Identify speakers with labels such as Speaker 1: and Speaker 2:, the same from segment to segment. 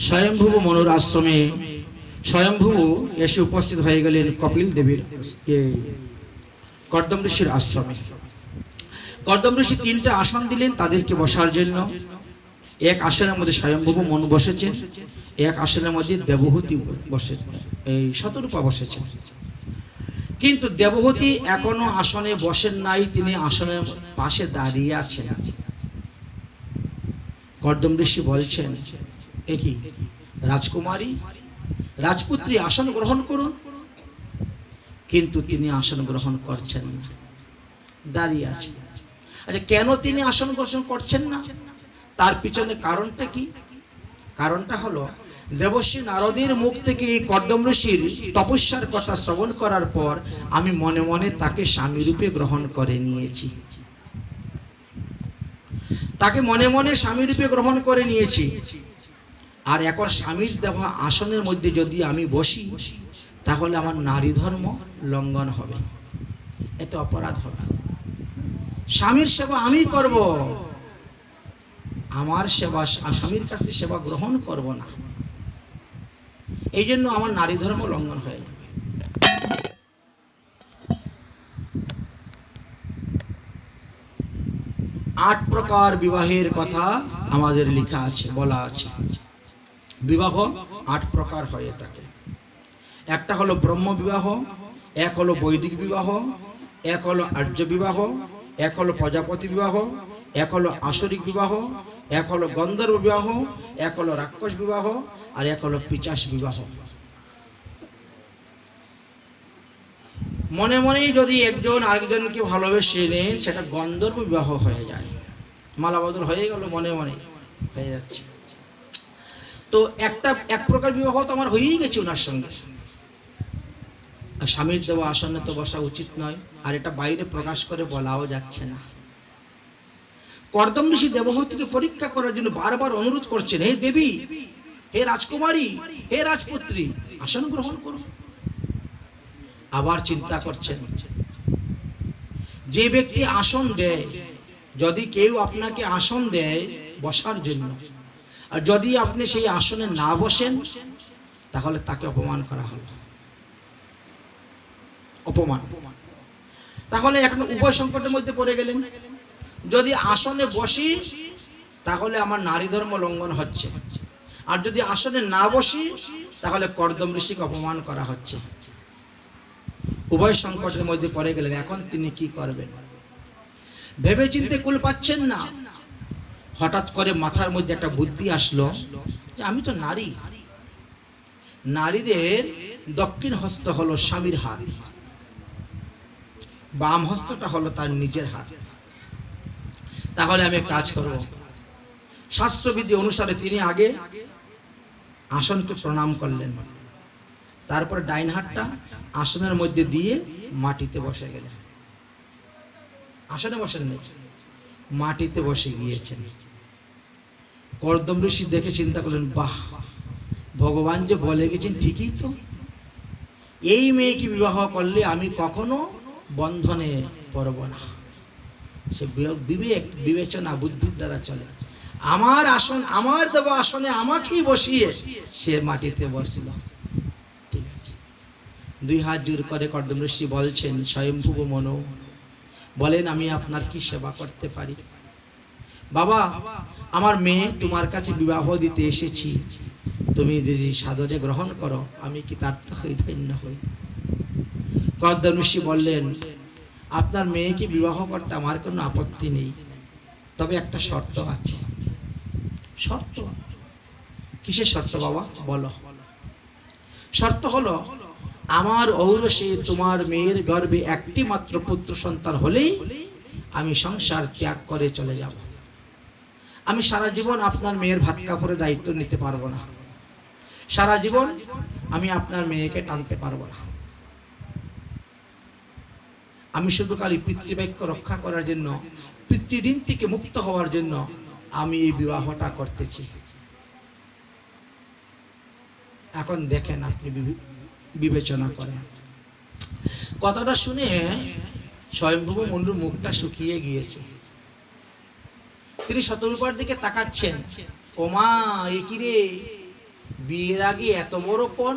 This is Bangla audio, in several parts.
Speaker 1: স্বয়ংভূব মনুর আশ্রমে স্বয়ংভূব এসে উপস্থিত হয়ে গেলেন কপিল দেবীর কর্দম ঋষির আশ্রমে। কর্দম ঋষি 3টা আসন দিলেন তাদেরকে বসার জন্য। এক আসনের মধ্যে স্বয়ংভূব মনু বসেছেন, এক আসনের মধ্যে দেবহূতি বসেছেন, এই শতরূপা বসেছেন। কিন্তু দেবহূতি এখনো আসনে বসেন নাই, তিনি আসনের পাশে দাঁড়িয়ে আছেন। কর্দম ঋষি বলছেন, এ কি রাজকুমারী, রাজপুত্রী আসন গ্রহণ করুন। কিন্তু তিনি আসন গ্রহণ করছেন না, দাঁড়িয়ে আছেন। আচ্ছা, কেন তিনি আসন গ্রহণ করছেন না? তার পিছনে কারণটা কি? কারণটা হলো দেবশ্রী নারদের মুখ থেকে এই কর্দম ঋষির তপস্যার কথা শ্রবণ করার পর আমি মনে মনে তাকে স্বামী রূপে গ্রহণ করে নিয়েছি। তাকে মনে মনে স্বামী রূপে গ্রহণ করে নিয়েছি। আর এখন স্বামীর দেওয়া আসনের মধ্যে যদি আমি বসি, তাহলে আমার নারী ধর্ম লঙ্ঘন হবে, এতে অপরাধ হবে। স্বামীর সেবা আমি করব, আমার সেবা স্বামীর কাছ থেকে সেবা গ্রহণ করব না। এই জন্য আমার নারী ধর্ম লঙ্ঘন হয়ে যাবে। আট প্রকার বিবাহের কথা আমাদের লেখা আছে, বলা আছে। বিবাহ 8 প্রকার হয়ে থাকে। একটা হলো ব্রহ্ম বিবাহ, এক হলো বৈদিক বিবাহ, এক হলো আর্য বিবাহ, এক হলো প্রজাপতি বিবাহ, এক হলো আসরিক বিবাহ, এক হলো গন্ধর্ব বিবাহ, এক হলো রাক্ষস বিবাহ, আর এক হলো পিশাচ বিবাহ। মনে মনেই যদি একজন আরেকজনকে ভালোবেসে নেন, সেটা গন্ধর্ব বিবাহ হয়ে যায়। মালা বদল হয়ে গেল, মনে মনে হয়ে যাচ্ছে। তো এক প্রকার বিবাহ তো আমার হয়েই গেছে ওনার সঙ্গে। আর স্বামীর দেওয়া আসনে তো বসা উচিত নয়, আর এটা বাইরে প্রকাশ করে বলাও যাচ্ছে না। কর্দম ঋষি দেবহূতিকে পরীক্ষা করার জন্য বারবার অনুরোধ করছেন, হে দেবী, হে রাজকুমারী, হে রাজপুত্রী, আসন গ্রহণ করুন। আবার চিন্তা করছেন, যে ব্যক্তি আসন দেয়, যদি কেউ আপনাকে আসন দেয় বসার জন্য, আর যদি আপনি সেই আসনে না বসেন, তাহলে তাকে অপমান করা হলো, অপমান। তাহলে এখন উভয় সংকটের মধ্যে পড়ে গেলেন। যদি আসনে বসি, তাহলে আমার নারী ধর্ম লঙ্ঘন হচ্ছে, আর যদি আসনে না বসি, তাহলে কর্দম ঋষিকে অপমান করা হচ্ছে। উভয় সংকটের মধ্যে পড়ে গেলেন। এখন তিনি কি করবেন ভেবে চিন্তে কুল পাচ্ছেন না। হঠাৎ করে মাথার মধ্যে একটা বুদ্ধি আসলো যে আমি তো নারী, নারীদের দক্ষিণ হস্ত হলো স্বামীর হাত, বাম হস্তটা হলো তার নিজের হাত। তাহলে আমি কাজ করব। শাস্ত্রবিধি অনুসারে তিনি আগে আসনকে প্রণাম করলেন, তারপর ডাইন হাতটা আসনের মধ্যে দিয়ে মাটিতে বসে গেলেন। আসনে বসেন নেই, মাটিতে বসে গিয়েছেন। কর্দম ঋষি দেখে চিন্তা করলেন, বাহ, ভগবান যে বলে গেছেন ঠিকই তো। এই মেয়েকে বিবাহ করলে আমি কখনো বন্ধনে পড়ব না। সে বিবেক বিবেচনা বুদ্ধির দ্বারা চলে। আমার আসন, আমার দেওয়া আসনে আমাকেই বসিয়ে সে মাটিতে বসছিল। ঠিক আছে, 2 হাত জোর করে কর্দম ঋষি বলছেন, স্বয়ংভূব মনু, বলেন আমি আপনার কি সেবা করতে পারি? বাবা, আমার মেয়ে তোমার কাছে বিবাহ দিতে এসেছি, তুমি যদি সাদরে গ্রহণ করো, আমি কি তার হই, ধন্য হই। কর্দম ঋষি বললেন, আপনার মেয়েকে বিবাহ করতে আমার কোনো আপত্তি নেই, তবে একটা শর্ত আছে। শর্ত? কিসের শর্ত বাবা, বলো। শর্ত হলো, আমার ঔরসে তোমার মেয়ের গর্ভে একটি মাত্র পুত্র সন্তান হলেই আমি সংসার ত্যাগ করে চলে যাব। আমি সারা জীবন আপনার মেয়ের ভাত কাপড়ের দায়িত্ব নিতে পারবো না, সারা জীবন আমি আপনার মেয়েকে টানতে পারবো না। আমি শুধু খালি পিতৃবাক্য রক্ষা করার জন্য, পিতৃঋণ থেকে মুক্ত হওয়ার জন্য আমি এই বিবাহটা করতেছি। এখন দেখেন, আপনি বিবেচনা করেন। কথাটা শুনে স্বয়ংভূব মনুর মুখটা শুকিয়ে গিয়েছে। তিনি শতরূপার দিকে তাকাচ্ছেন, ও মা, এ কি রে, বিয়ের আগে এত বড় পণ,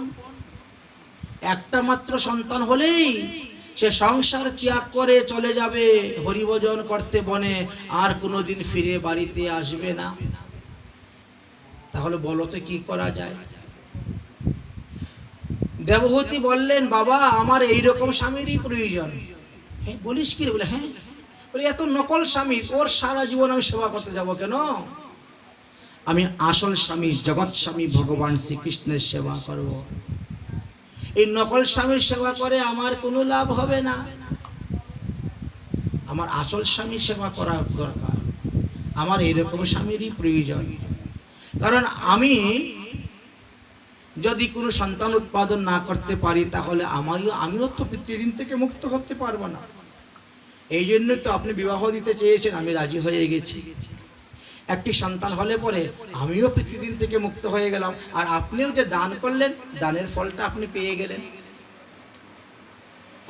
Speaker 1: একটা মাত্র সন্তান হলেই সে সংসার ত্যাগ করে চলে যাবে হরিভজন করতে বনে, আর কোনোদিন ফিরে বাড়িতে আসবে না। তাহলে বলো তো কি করা যায়? দেবহূতি বললেন, বাবা আমার এইরকম স্বামীরই প্রয়োজন। হ্যাঁ বলিস কি রে? বলে হ্যাঁ। বলে এত নকল স্বামী, ওর সারা জীবন আমি সেবা করতে যাব কেন? আমি আসল স্বামী জগৎ স্বামী ভগবান শ্রীকৃষ্ণের সেবা করব। এই নকল স্বামীর সেবা করে আমার কোনো লাভ হবে না। আমার আসল স্বামীর সেবা করা দরকার। আমার এইরকম স্বামীরই প্রয়োজন। কারণ আমি যদি কোনো সন্তান উৎপাদন না করতে পারি তাহলে আমিও তো পিতৃঋণ থেকে মুক্ত হতে পারবো না। এই জন্য তো আপনি বিবাহ দিতে চেয়েছেন, আমি রাজি হয়ে গেছি। একটি সন্তান হলে পরে আমিও পিতৃঋণ থেকে মুক্ত হয়ে গেলাম, আর আপনিও যে দান করলেন দানের ফলটা আপনি পেয়ে গেলেন।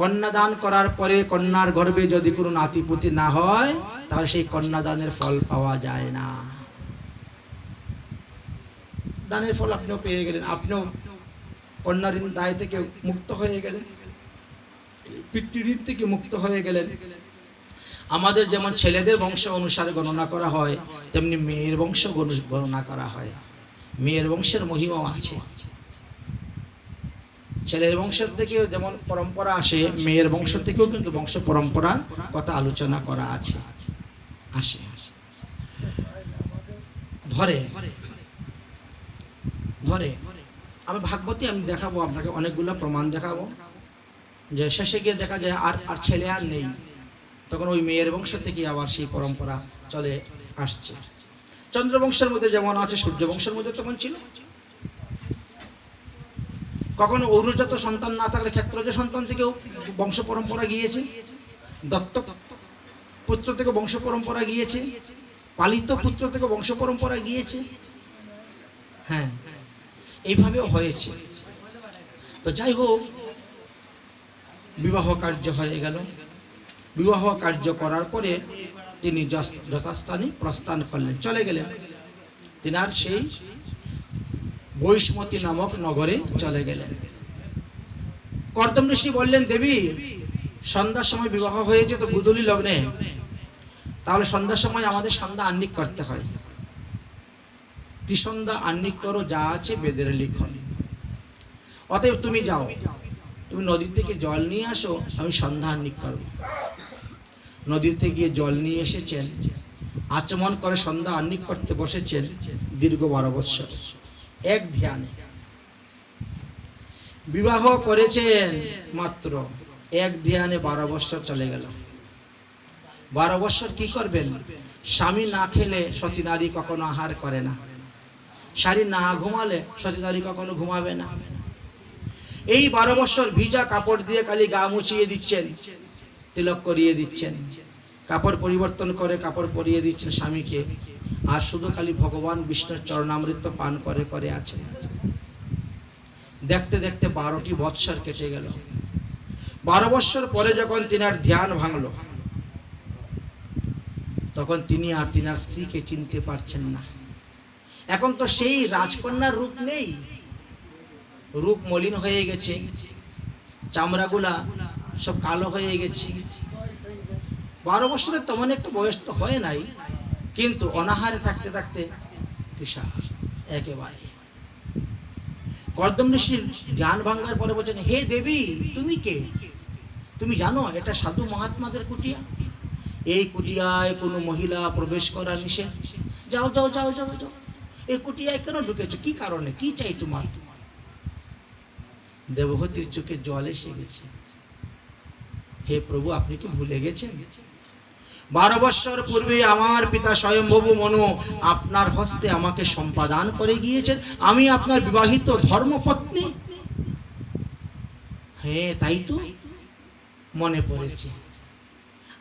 Speaker 1: কন্যা দান করার পরে কন্যার গর্ভে যদি কোনো নাতিপুতি না হয় তাহলে সেই কন্যা দানের ফল পাওয়া যায় না। দানের ফল আপনিও পেয়ে গেলেন, আপনিও কন্যার দায় থেকে মুক্ত হয়ে গেলেন, পিতৃঋণ থেকে মুক্ত হয়ে গেলেন। আমাদের যেমন ছেলেদের বংশ অনুসারে গণনা করা হয়, তেমনি মেয়ের বংশ গণনা করা হয়। মেয়ের বংশের মহিমাও আছে। ছেলের বংশ থেকেও যেমন পরম্পরা আসে, মেয়ের বংশ থেকেও কিন্তু বংশ পরম্পরার কথা আলোচনা করা আছে, আসে। ধরে ধরে আমি ভাগবতী আমি দেখাবো আপনাকে, অনেকগুলো প্রমাণ দেখাবো যে শেষে গিয়ে দেখা যায় আর ছেলে আর নেই, তখন ওই মেয়ের বংশ থেকে আবার সেই পরম্পরা চলে আসছে। চন্দ্রবংশের মধ্যে যেমন আছে, সূর্য বংশের মধ্যে তেমন ছিল। কখনো ঔরজাত সন্তান না থাকলে ক্ষেত্রজ সন্তান থেকেও বংশ পরম্পরা গিয়েছে, দত্তক পুত্র থেকে বংশ পরম্পরা গিয়েছে, পালিত পুত্র থেকে বংশ পরম্পরা গিয়েছে। হ্যাঁ, এইভাবেও হয়েছে। তো যাই হোক, বিবাহ কার্য হয়ে গেল। বিবাহ কার্য করার পরে তিনি যথাস্থানে প্রস্থান করলেন, চলে গেলেন। তিনার সেই বৈষ্মতী নামক নগরে চলে গেলেন। কর্দম ঋষি বললেন, দেবী সন্ধ্যার সময় বিবাহ হয়েছে তো গুদলি লগ্নে, তাহলে সন্ধ্যার সময় আমাদের সন্ধ্যা আহ্নিক করতে হয়। ত্রিসন্ধ্যা আহ্নিক করো, যা আছে বেদের লিখন। অতএব তুমি যাও, তুমি নদী থেকে জল নিয়ে আসো, আমি সন্ধ্যা আহ্নিক করবো। নদীতে গিয়ে জল নিয়ে এসেছেন, আচমন করে সন্ধ্যা আহ্নিক করতে বসেছেন। দীর্ঘ 12 বৎসর এক ধ্যানে বিবাহ করেছেন, মাত্র এক ধ্যানে 12 বৎসর চলে গেল। 12 বৎসর কি করবেন? স্বামী না খেলে সতী নারী কখনো আহার করে না, শাড়ি না ঘুমালে সতী নারী কখনো ঘুমাবে না। এই 12 বৎসর ভিজা কাপড় দিয়ে খালি গা মুছিয়ে দিচ্ছেন, তিলক করিয়ে দিচ্ছেন, কাপড় পরিবর্তন করে কাপড় পরিয়ে দিচ্ছেন স্বামীকে, আর শুধু খালি ভগবান বিষ্ণুর চরণামৃত পান করে করে আছেন। দেখতে দেখতে 12টি বৎসর কেটে গেল। 12 বৎসর পরে যখন তিনার ধ্যান ভাঙল, তখন তিনি আর তিনার স্ত্রীকে চিনতে পারছেন না। এখন তো সেই রাজকন্যার রূপ নেই, রূপ মলিন হয়ে গেছে, চামড়াগুলা সব কালো হয়ে গেছে। 12 বছরের তেমন একটা বয়স তো হয় নাই, কিন্তু অনাহারে থাকতে থাকতে কৃষা একেবারে। কর্দম ঋষির জ্ঞান ভাঙার পরে বলছেন, হে দেবী তুমি কে? তুমি জানো এটা সাধু মহাত্মাদের কুটিয়া, এই কুটিয়ায় কোনো মহিলা প্রবেশ করা নিষেধ। যাও যাও যাও যাও যাও, এই কুটিয়ায় কেন ঢুকেছো? কি কারণে? কি চাই তোমার? দেবহূতির চোখে জল এসে গেছে। হে প্রভু, আপনি কি ভুলে গেছেন? 12 বৎসর পূর্বে আমার পিতা স্বয়ম্ভব মনু আপনার হস্তে আমাকে সম্পাদন করে গিয়েছেন, আমি আপনার বিবাহিত ধর্মপত্নী। হ্যাঁ তাই তো মনে পড়েছে।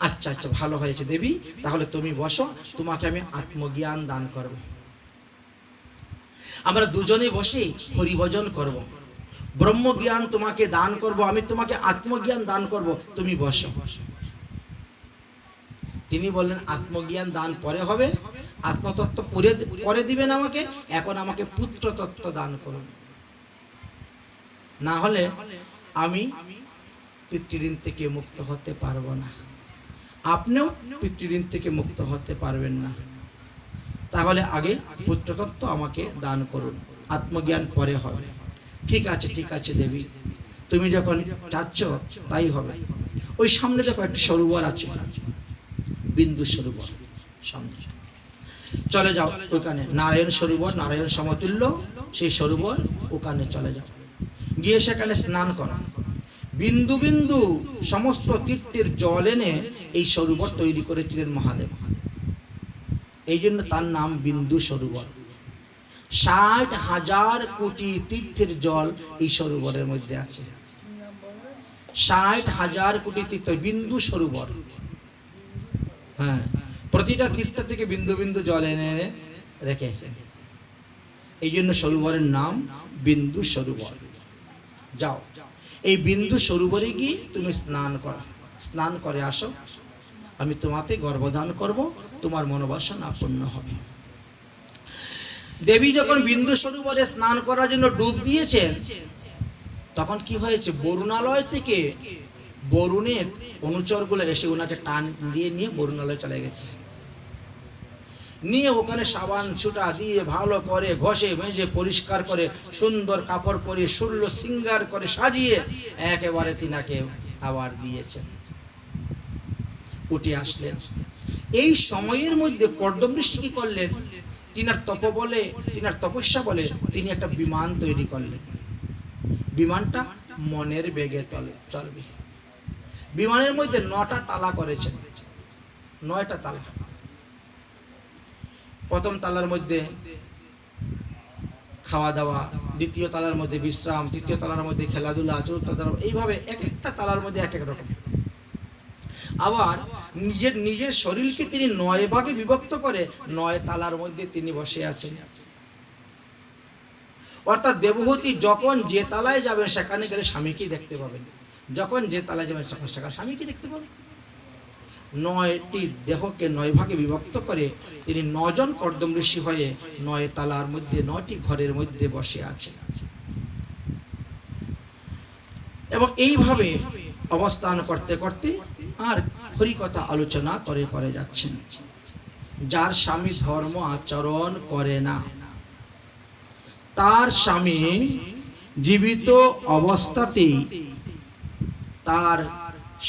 Speaker 1: আচ্ছা আচ্ছা, ভালো হয়েছে দেবী, তাহলে তুমি বসো, তোমাকে আমি আত্মজ্ঞান দান করব। আমরা দুজনে বসে হরিভজন করব, ব্রহ্মজ্ঞান তোমাকে দান করব, আমি তোমাকে আত্মজ্ঞান দান করব, তুমি বসো। তিনি বললেন, আত্মজ্ঞান দান পরে হবে, আত্মতত্ত্ব পরে দিবেন আমাকে, এখন আমাকে পুত্র তত্ত্ব দান করুন, না হলে আমি পিতৃঋণ থেকে মুক্ত হতে পারবো না, আপনিও পিতৃঋণ থেকে মুক্ত হতে পারবেন না। তাহলে আগে পুত্রতত্ত্ব আমাকে দান করুন, আত্মজ্ঞান পরে হবে। ঠিক আছে দেবী, তুমি যখন চাচ্ছ তাই হবে। ওই সামনে দেখো একটা সরোবর আছে, বিন্দু সরোবর, সামনে চলে যাও, ওখানে নারায়ণ সরোবর, নারায়ণ সমতুল্য সেই সরোবর, ওখানে চলে যাও, গিয়ে সেখানে স্নান করো। বিন্দু বিন্দু সমস্ত তীর্থের জল এনে এই সরোবর তৈরি করেছিলেন মহাদেব, এই জন্য তার নাম বিন্দু সরোবর। 60,000 কোটি তীর্থের জল এই সরোবরের মধ্যে আছে, 60,000 কোটি তীর্থ, বিন্দু সরোবর। হ্যাঁ, প্রতিটা তীর্থ থেকে বিন্দু বিন্দু জল এনে এনে রেখেছেন, এই জন্য সরোবরের নাম বিন্দু সরোবর। যাও, এই বিন্দু সরোবরে গিয়ে তুমি স্নান করো, স্নান করে আসো, আমি তোমাকে গর্ভদান করব, তোমার মনোবাসনা পূর্ণ হবে। দেবী যখন বিন্দু সরোবরে স্নান করার জন্য ডুব দিয়েছেন, তখন কি হয়েছে, বরুণালয় থেকে বরুণের অনুচরগুলো এসে ওনাকে টান দিয়ে নিয়ে বরুণালয়ে চলে গেছে, নিয়ে ওখানে সাবান ছুটা দিয়ে ভালো করে ঘষে মেজে পরিষ্কার করে সুন্দর কাপড় পরে ষোলো সিঙ্গার করে সাজিয়ে একেবারে তিনাকে আবার দিয়েছেন। উঠে আসলেন, এই সময়ের মধ্যে কর্দম ঋষি কি করলেন, তিনার তপস্যা বলে তিনি একটা বিমান তৈরি করলেন। বিমানটা মনের বেগে চলবে। বিমানের মধ্যে 9টা তালা করেছেন, 9টা তালা। প্রথম তালার মধ্যে খাওয়া দাওয়া, দ্বিতীয় তালার মধ্যে বিশ্রাম, তৃতীয় তালার মধ্যে খেলাধুলা, চতুর্থ তালার, এইভাবে এক একটা তালার মধ্যে এক এক রকম। আবার নিজের শরীরকে তিনি 9 ভাগে বিভক্ত করে 9 তালার মধ্যে তিনি বসে আছেন। অর্থাৎ দেবহূতি যখন যে তালায় যাবেন সেখানে গেলে স্বামীকেই দেখতে পাবেন, যখন যে তালায় যাবেন সেখানে স্বামীকে দেখতে পাবেন। 9টি দেহকে 9 ভাগে বিভক্ত করে তিনি 9 জন কর্দম ঋষি হয়ে 9 তালার মধ্যে 9টি ঘরের মধ্যে বসে আছেন, এবং এইভাবে অবস্থান করতে করতে আর হরিকথা আলোচনা করে যাচ্ছেন। যার স্বামী ধর্ম আচরণ করে না, তার স্বামী জীবিত অবস্থাতেই তার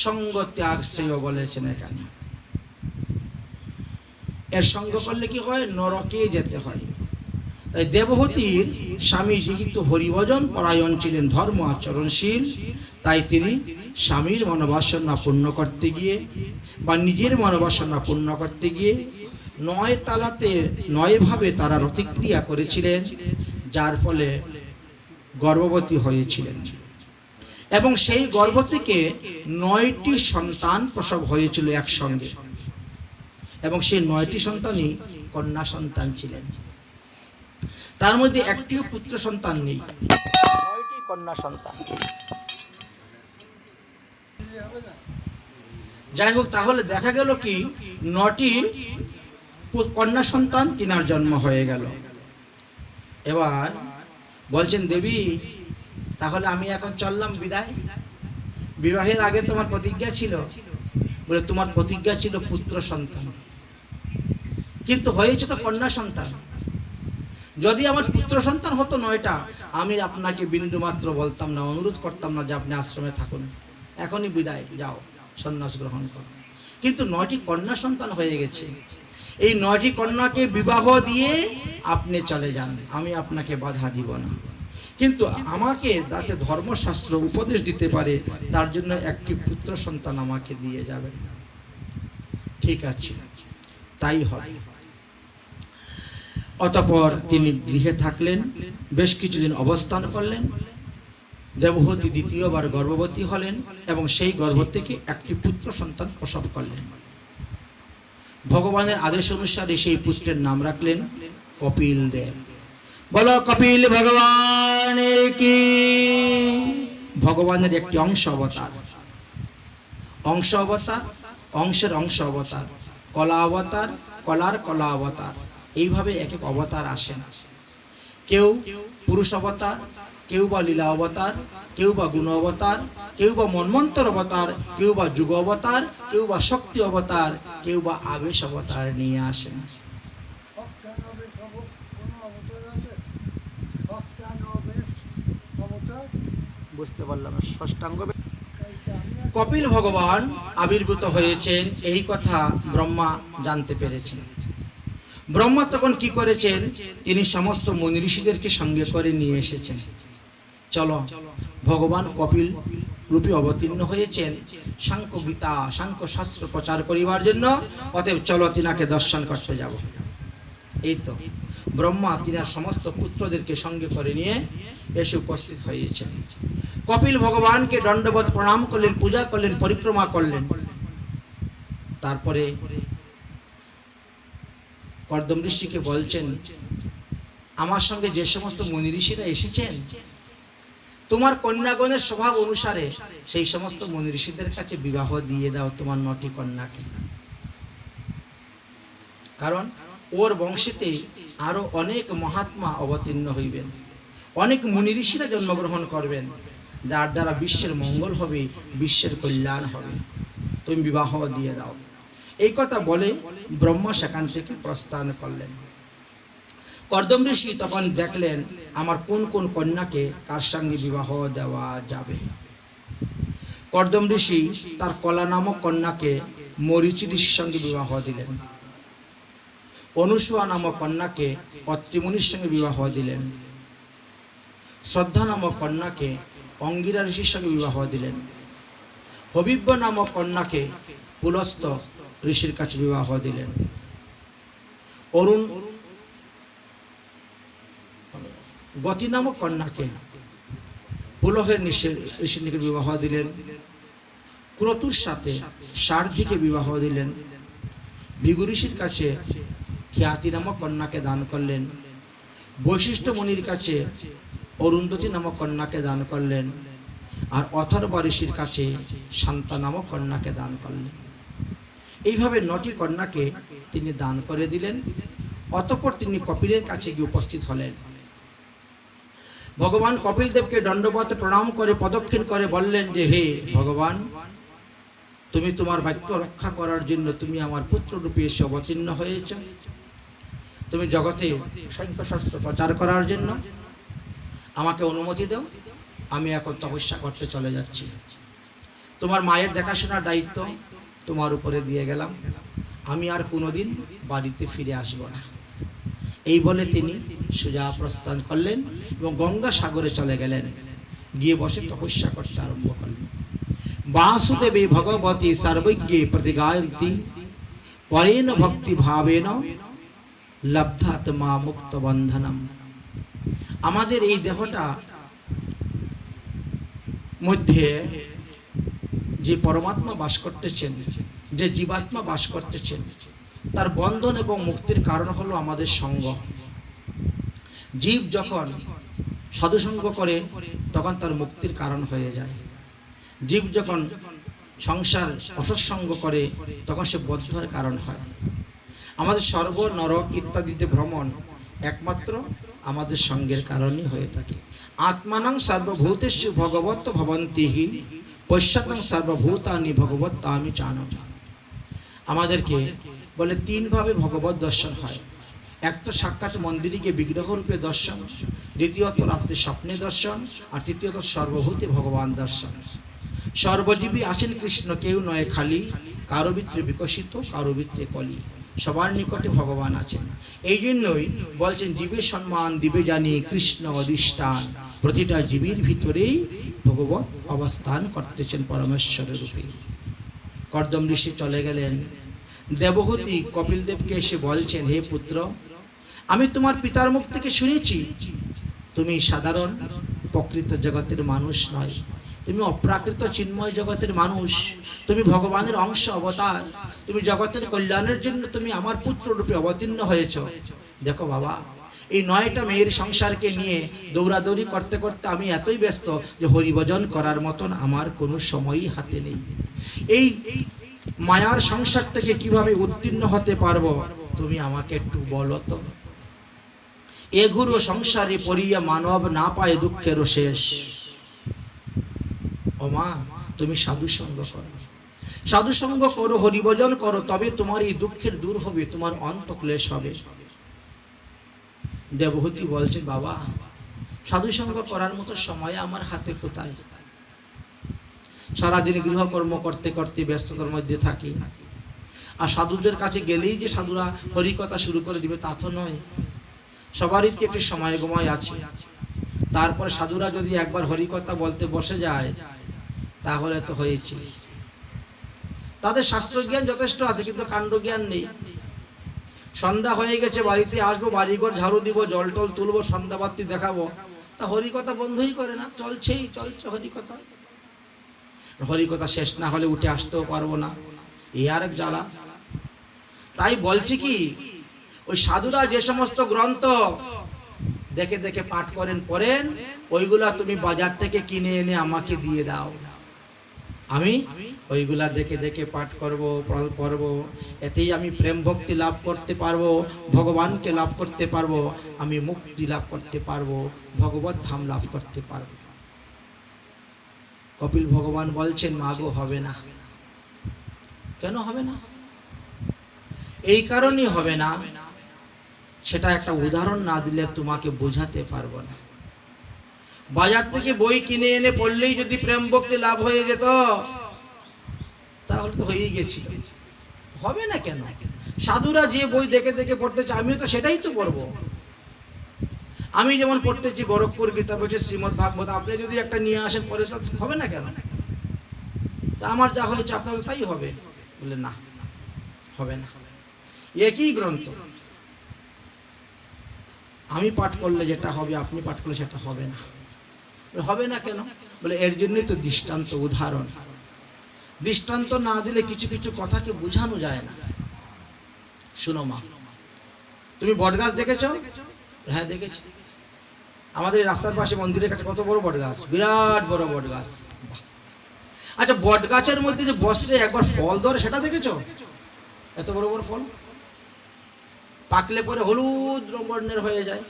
Speaker 1: সঙ্গ ত্যাগ শ্রেয় বলেছেন। এখানে এর সঙ্গ করলে কি হয়, নরকে যেতে হয়। তাই দেবহূতির স্বামী যেহেতু হরিভজন পরায়ণ ছিলেন, ধর্ম আচরণশীল, তাই তিনি স্বামীর মনোবাসনা পূর্ণ করতে গিয়ে বা নিজের মনোবাসনা পূর্ণ করতে গিয়ে 9 তালাতে 9 ভাবে তারা রতিক্রিয়া করেছিলেন, যার ফলে গর্ভবতী হয়েছিলেন, এবং সেই গর্ভ থেকে 9টি সন্তান প্রসব হয়েছিল একসঙ্গে, এবং সেই 9টি সন্তানই কন্যা সন্তান ছিলেন। তার মধ্যে একটিও পুত্র সন্তান নেই, 9টি কন্যা সন্তান। যাই হোক, তাহলে দেখা গেল কি 9টি কন্যা সন্তান তিনার জন্ম হয়ে গেল। এবার বলছেন, দেবী তাহলে আমি এখন চললাম বিদায়। বিবাহের আগে তোমার প্রতিজ্ঞা ছিল, বলে তোমার প্রতিজ্ঞা ছিল পুত্র সন্তান, কিন্তু হয়েছে তো কন্যা সন্তান। যদি আমার পুত্র সন্তান হতো 9টা, আমি আপনাকে বিন্দু মাত্র বলতাম না, অনুরোধ করতাম না যে আপনি আশ্রমে থাকুন, এখনই বিদায়, যাও সন্ন্যাস গ্রহণ করো। কিন্তু 9টি কন্যা সন্তান হয়ে গেছে, এই 9টি কন্যাকে বিবাহ দিয়ে আপনি চলে যান, আমি আপনাকে বাধা দিব না, কিন্তু আমাকে যাতে ধর্মশাস্ত্র উপদেশ দিতে পারে তার জন্য একটি পুত্র সন্তান আমাকে দিয়ে যাবেন। ঠিক আছে, তাই হয়। অতঃপর তিনি গৃহে থাকলেন, বেশ কিছুদিন অবস্থান করলেন। দেবহূতি দ্বিতীয়বার গর্ভবতী হলেন এবং সেই গর্ভ থেকে একটি পুত্র সন্তান প্রসব করলেন। ভগবানের আদেশ অনুসারে সেই পুত্রের নাম রাখলেন কপিল দেব। বলো কপিল ভগবানের কি। ভগবানের একটি অংশ অবতার, অংশ অবতার, অংশের অংশ অবতার, কলা অবতার, কলার কলা অবতার। এইভাবে এক এক অবতার আসেন। কেউ পুরুষ অবতার, কেউ বা লীলা অবতার, কেউ বা গুণ অবতার, কেউ বা মন্বন্তর অবতার, কেউ বা যুগ অবতার, কেউ বা শক্তি অবতার, কেউ বা আবেশ অবতার নিয়ে আসেন। বুঝতে পারলাম ষষ্ঠাঙ্গ। কপিল ভগবান আবির্ভূত হয়েছেন এই কথা ব্রহ্মা জানতে পেরেছেন। ব্রহ্মা তখন কি করেছেন, তিনি সমস্ত মুনি ঋষিদেরকে সঙ্গে করে নিয়ে এসেছেন। চলো, ভগবান কপিল রূপে অবতীর্ণ হয়েছেন সাংখ্য গীতা, সাংখ্য শাস্ত্র প্রচার করিবার জন্য, অতএব চলো তিনাকে দর্শন করতে যাব। এই তো ব্রহ্মা তিনার সমস্ত পুত্রদেরকে সঙ্গে করে নিয়ে এসে উপস্থিত হয়েছেন। কপিল ভগবানকে দণ্ডবত প্রণাম করলেন, পূজা করলেন, পরিক্রমা করলেন। তারপরে কর্দম ঋষিকে বলছেন, আমার সঙ্গে যে সমস্ত মুনি ঋষিরা এসেছেন, তোমার কন্যাগণের স্বভাব অনুসারে সেই সমস্ত মুনি ঋষিদের কাছে বিবাহ দিয়ে দাও তোমার 9টি কন্যাকে। কারণ ওর বংশেতে আরো অনেক মহাত্মা অবতীর্ণ হইবেন, অনেক মুনি ঋষিরা জন্মগ্রহণ করবেন, যার দ্বারা বিশ্বের মঙ্গল হবে, বিশ্বের কল্যাণ হবে, তুমি বিবাহ দিয়ে দাও। এই কথা বলে ব্রহ্মা সেখান থেকে প্রস্থান করলেন। কর্দম ঋষি তখন দেখলেন আমার কোন কোন কন্যাকে কার সঙ্গে বিবাহ দেওয়া যাবে। কর্দম ঋষি তার কলা নামক কন্যাকে মরীচি ঋষির সঙ্গে বিবাহ দিলেন। অনুসূয়া নামক কন্যাকে অত্রি মুনির সঙ্গে বিবাহ দিলেন। শ্রদ্ধা নামক কন্যাকে অঙ্গিরা ঋষির সঙ্গে বিবাহ দিলেন। হবিব্য নামক কন্যাকে পুলস্ত ঋষির কাছে বিবাহ দিলেন। অরুণ গতি নামক কন্যাকে পুলহের ঋষির নিকট বিবাহ দিলেন। ক্রতুর সাথে সারথীকে বিবাহ দিলেন। ভৃগু ঋষির কাছে খ্যাতি নামক কন্যাকে দান করলেন। বৈশিষ্ট্য মুনির কাছে অরুন্ধতী নামক কন্যাকে দান করলেন। আর অথর্ব ঋষির কাছে শান্তা নামক কন্যাকে দান করলেন। এইভাবে 9টি কন্যাকে তিনি দান করে দিলেন। অতঃপর তিনি কপিলের কাছে গিয়ে উপস্থিত হলেন। ভগবান কপিল দেবকে দণ্ডবত প্রণাম করে প্রদক্ষিণ করে বললেন যে, হে ভগবান, তুমি তোমার বাক্য রক্ষা করার জন্য তুমি আমার পুত্র রূপে এসে অবতীর্ণ হয়েছ। তুমি জগতে সাংখ্যশাস্ত্র প্রচার করার জন্য আমাকে অনুমতি দাও। আমি এখন তপস্যা করতে চলে যাচ্ছি। তোমার মায়ের দেখাশোনার দায়িত্ব তোমার উপরে দিয়ে গেলাম। আমি আর কোনোদিন বাড়িতে ফিরে আসব না। এই বলে তিনি সোজা প্রস্থান করলেন এবং গঙ্গা সাগরে চলে গেলেন। গিয়ে বসে তপস্যা করতে আরম্ভ করলেন। বাসুদেবে ভগবতী সর্বজ্ঞে প্রতিগায়ন্তি পরেণ ভক্তি ভাবেন লব্ধাত্মা মুক্ত বন্ধনম। আমাদের এই দেহটা মধ্যে যে পরমাত্মা বাস করতেছেন, যে জীবাত্মা বাস করতেছেন, তার বন্ধন এবং মুক্তির কারণ হলো আমাদের সঙ্গ। জীব যখন সাধুসঙ্গ করে তখন তার মুক্তির কারণ হয়ে যায়। জীব যখন সংসার অসৎসঙ্গ করে তখন সে বদ্ধের কারণ হয়। আমাদের স্বর্গ নরক ইত্যাদিতে ভ্রমণ একমাত্র আমাদের সঙ্গের কারণেই হয়ে থাকে। আত্মানাং সর্বভূতেষু ভগবত ভবন্তিহি পশ্চাৎ সর্বভূতানি ভগবত আমি জানামি। আমাদেরকে বলে 3 ভাবে ভগবত দর্শন হয়। এক তো সাক্ষাৎ মন্দিরে গিয়ে বিগ্রহ রূপে দর্শন, দ্বিতীয়ত রাত্রি স্বপ্নে দর্শন, আর তৃতীয়ত সর্বভূতে ভগবান দর্শন। সর্বজীবী আছেন কৃষ্ণ, কেউ নয় খালি, কারো ভিতরে বিকশিত, কারো ভিতরে কলি, সবার নিকটে ভগবান আছেন। এই জন্যই বলছেন জীবের সম্মান দিবে জানি কৃষ্ণ অধিষ্ঠান। প্রতিটা জীবের ভিতরেই ভগবত অবস্থান করতেছেন পরমেশ্বর রূপে। কর্দম ঋষি চলে গেলেন। দেবহূতি কপিল দেবকে এসে বলছেন, হে পুত্র, আমি তোমার পিতার মুখ থেকে শুনেছি তুমি সাধারণ প্রকৃত জগতের মানুষ নয়, তুমি অপ্রাকৃত চিন্ময় জগতের মানুষ, তুমি ভগবানের অংশ অবতার, তুমি জগতের কল্যাণের জন্য তুমি আমার পুত্র রূপে অবতীর্ণ হয়েছ। দেখো বাবা, এই 9টা মেয়ের সংসারকে নিয়ে দৌড়াদৌড়ি করতে করতে আমি এতই ব্যস্ত যে হরিভজন করার মতন আমার কোনো সময়ই হাতে নেই। এই মায়ার সংসার থেকে কিভাবে উত্তীর্ণ হতে পারবো তুমি আমাকে একটু বলো তো, এঘুরো সংসারে পড়িয়া মানব না পায় দুঃখেরও শেষ। ও মা, তুমি সাধু সঙ্গ করো, সাধু সঙ্গ করো, হরিভজন করো, তবে তোমার এই দুঃখের দূর হবে, তোমার অন্ত ক্লেশ হবে। দেবহূতি বলছে, বাবা সাধু সঙ্গ করার মতো সময় আমার হাতে কোথায়? সারাদিন গৃহকর্ম করতে করতে ব্যস্ততার মধ্যে থাকি, আর সাধুদের কাছে গেলেই যে সাধুরা হরিকথা শুরু করে দিবে তা তো নয়। সবারই কি একটি সময় গময় আছে। তারপর সাধুরা যদি একবার হরিকথা বলতে বসে যায় তাহলে তো হয়েছে। তাদের শাস্ত্র জ্ঞান যথেষ্ট আছে, কিন্তু কাণ্ড জ্ঞান নেই। সন্ধ্যা হয়ে গেছে, বাড়িতে আসবো, বাড়িঘর ঝাড়ু দিব, জল টল তুলবো, সন্ধ্যাবাতি দেখাবো, তা হরিকথা বন্ধই করে না, চলছেই চলছে হরিকথা। হরিকথা শেষ না হলে উঠে আসতেও পারবো না, এই আর এক জ্বালা। তাই বলছি কি, ওই সাধুরা যে সমস্ত গ্রন্থ দেখে দেখে পাঠ করেন পড়েন, ওইগুলা তুমি বাজার থেকে কিনে এনে আমাকে দিয়ে দাও, আমি ওইগুলা দেখে দেখে পাঠ করব, পড়ব। এতেই আমি প্রেম ভক্তি লাভ করতে পারবো, ভগবানকে লাভ করতে পারবো, আমি মুক্তি লাভ করতে পারবো, ভগবত ধাম লাভ করতে পারবো। কপিল ভগবান বলছেন, মাগো হবে না। কেন হবে না? এই কারণেই হবে না, সেটা একটা উদাহরণ না দিলে তোমাকে বোঝাতে পারবো না। বাজার থেকে বই কিনে এনে পড়লেই যদি প্রেম ভক্তি লাভ হয়ে যেত তাহলে তো হয়েই গেছিল। হবে না কেন? সাধুরা যে বই দেখে দেখে পড়তেছে, আমিও তো সেটাই তো পড়বো। আমি যেমন পড়তেছি গোরখপুর গীতা বলছে, শ্রীমদ ভাগবত, আপনি যদি একটা নিয়ে আসেন পরে, তা হবে না কেন? তা আমার যা হয়েছে আপনার তাই হবে? বলে না, হবে না। একই গ্রন্থ, আমি পাঠ করলে যেটা হবে আপনি পাঠ করলে সেটা হবে না। হবে না কেন? বলে এর জন্যই তো দৃষ্টান্ত, উদাহরণ। দৃষ্টান্ত না দিলে কিছু কিছু কথাকে বোঝানো যায় না। শুনো মা, তুমি বটগাছ দেখেছো? হ্যাঁ দেখেছি। আমাদের রাস্তার পাশে মন্দিরের কাছে কত বড় বটগাছ, বিরাট বড় বটগাছ। আচ্ছা, বটগাছের মধ্যে যে বসে একবার ফল ধরে সেটা দেখেছো? এত বড় বড় ফল, পাকলে পরে হলুদ বর্ণের হয়ে যায়,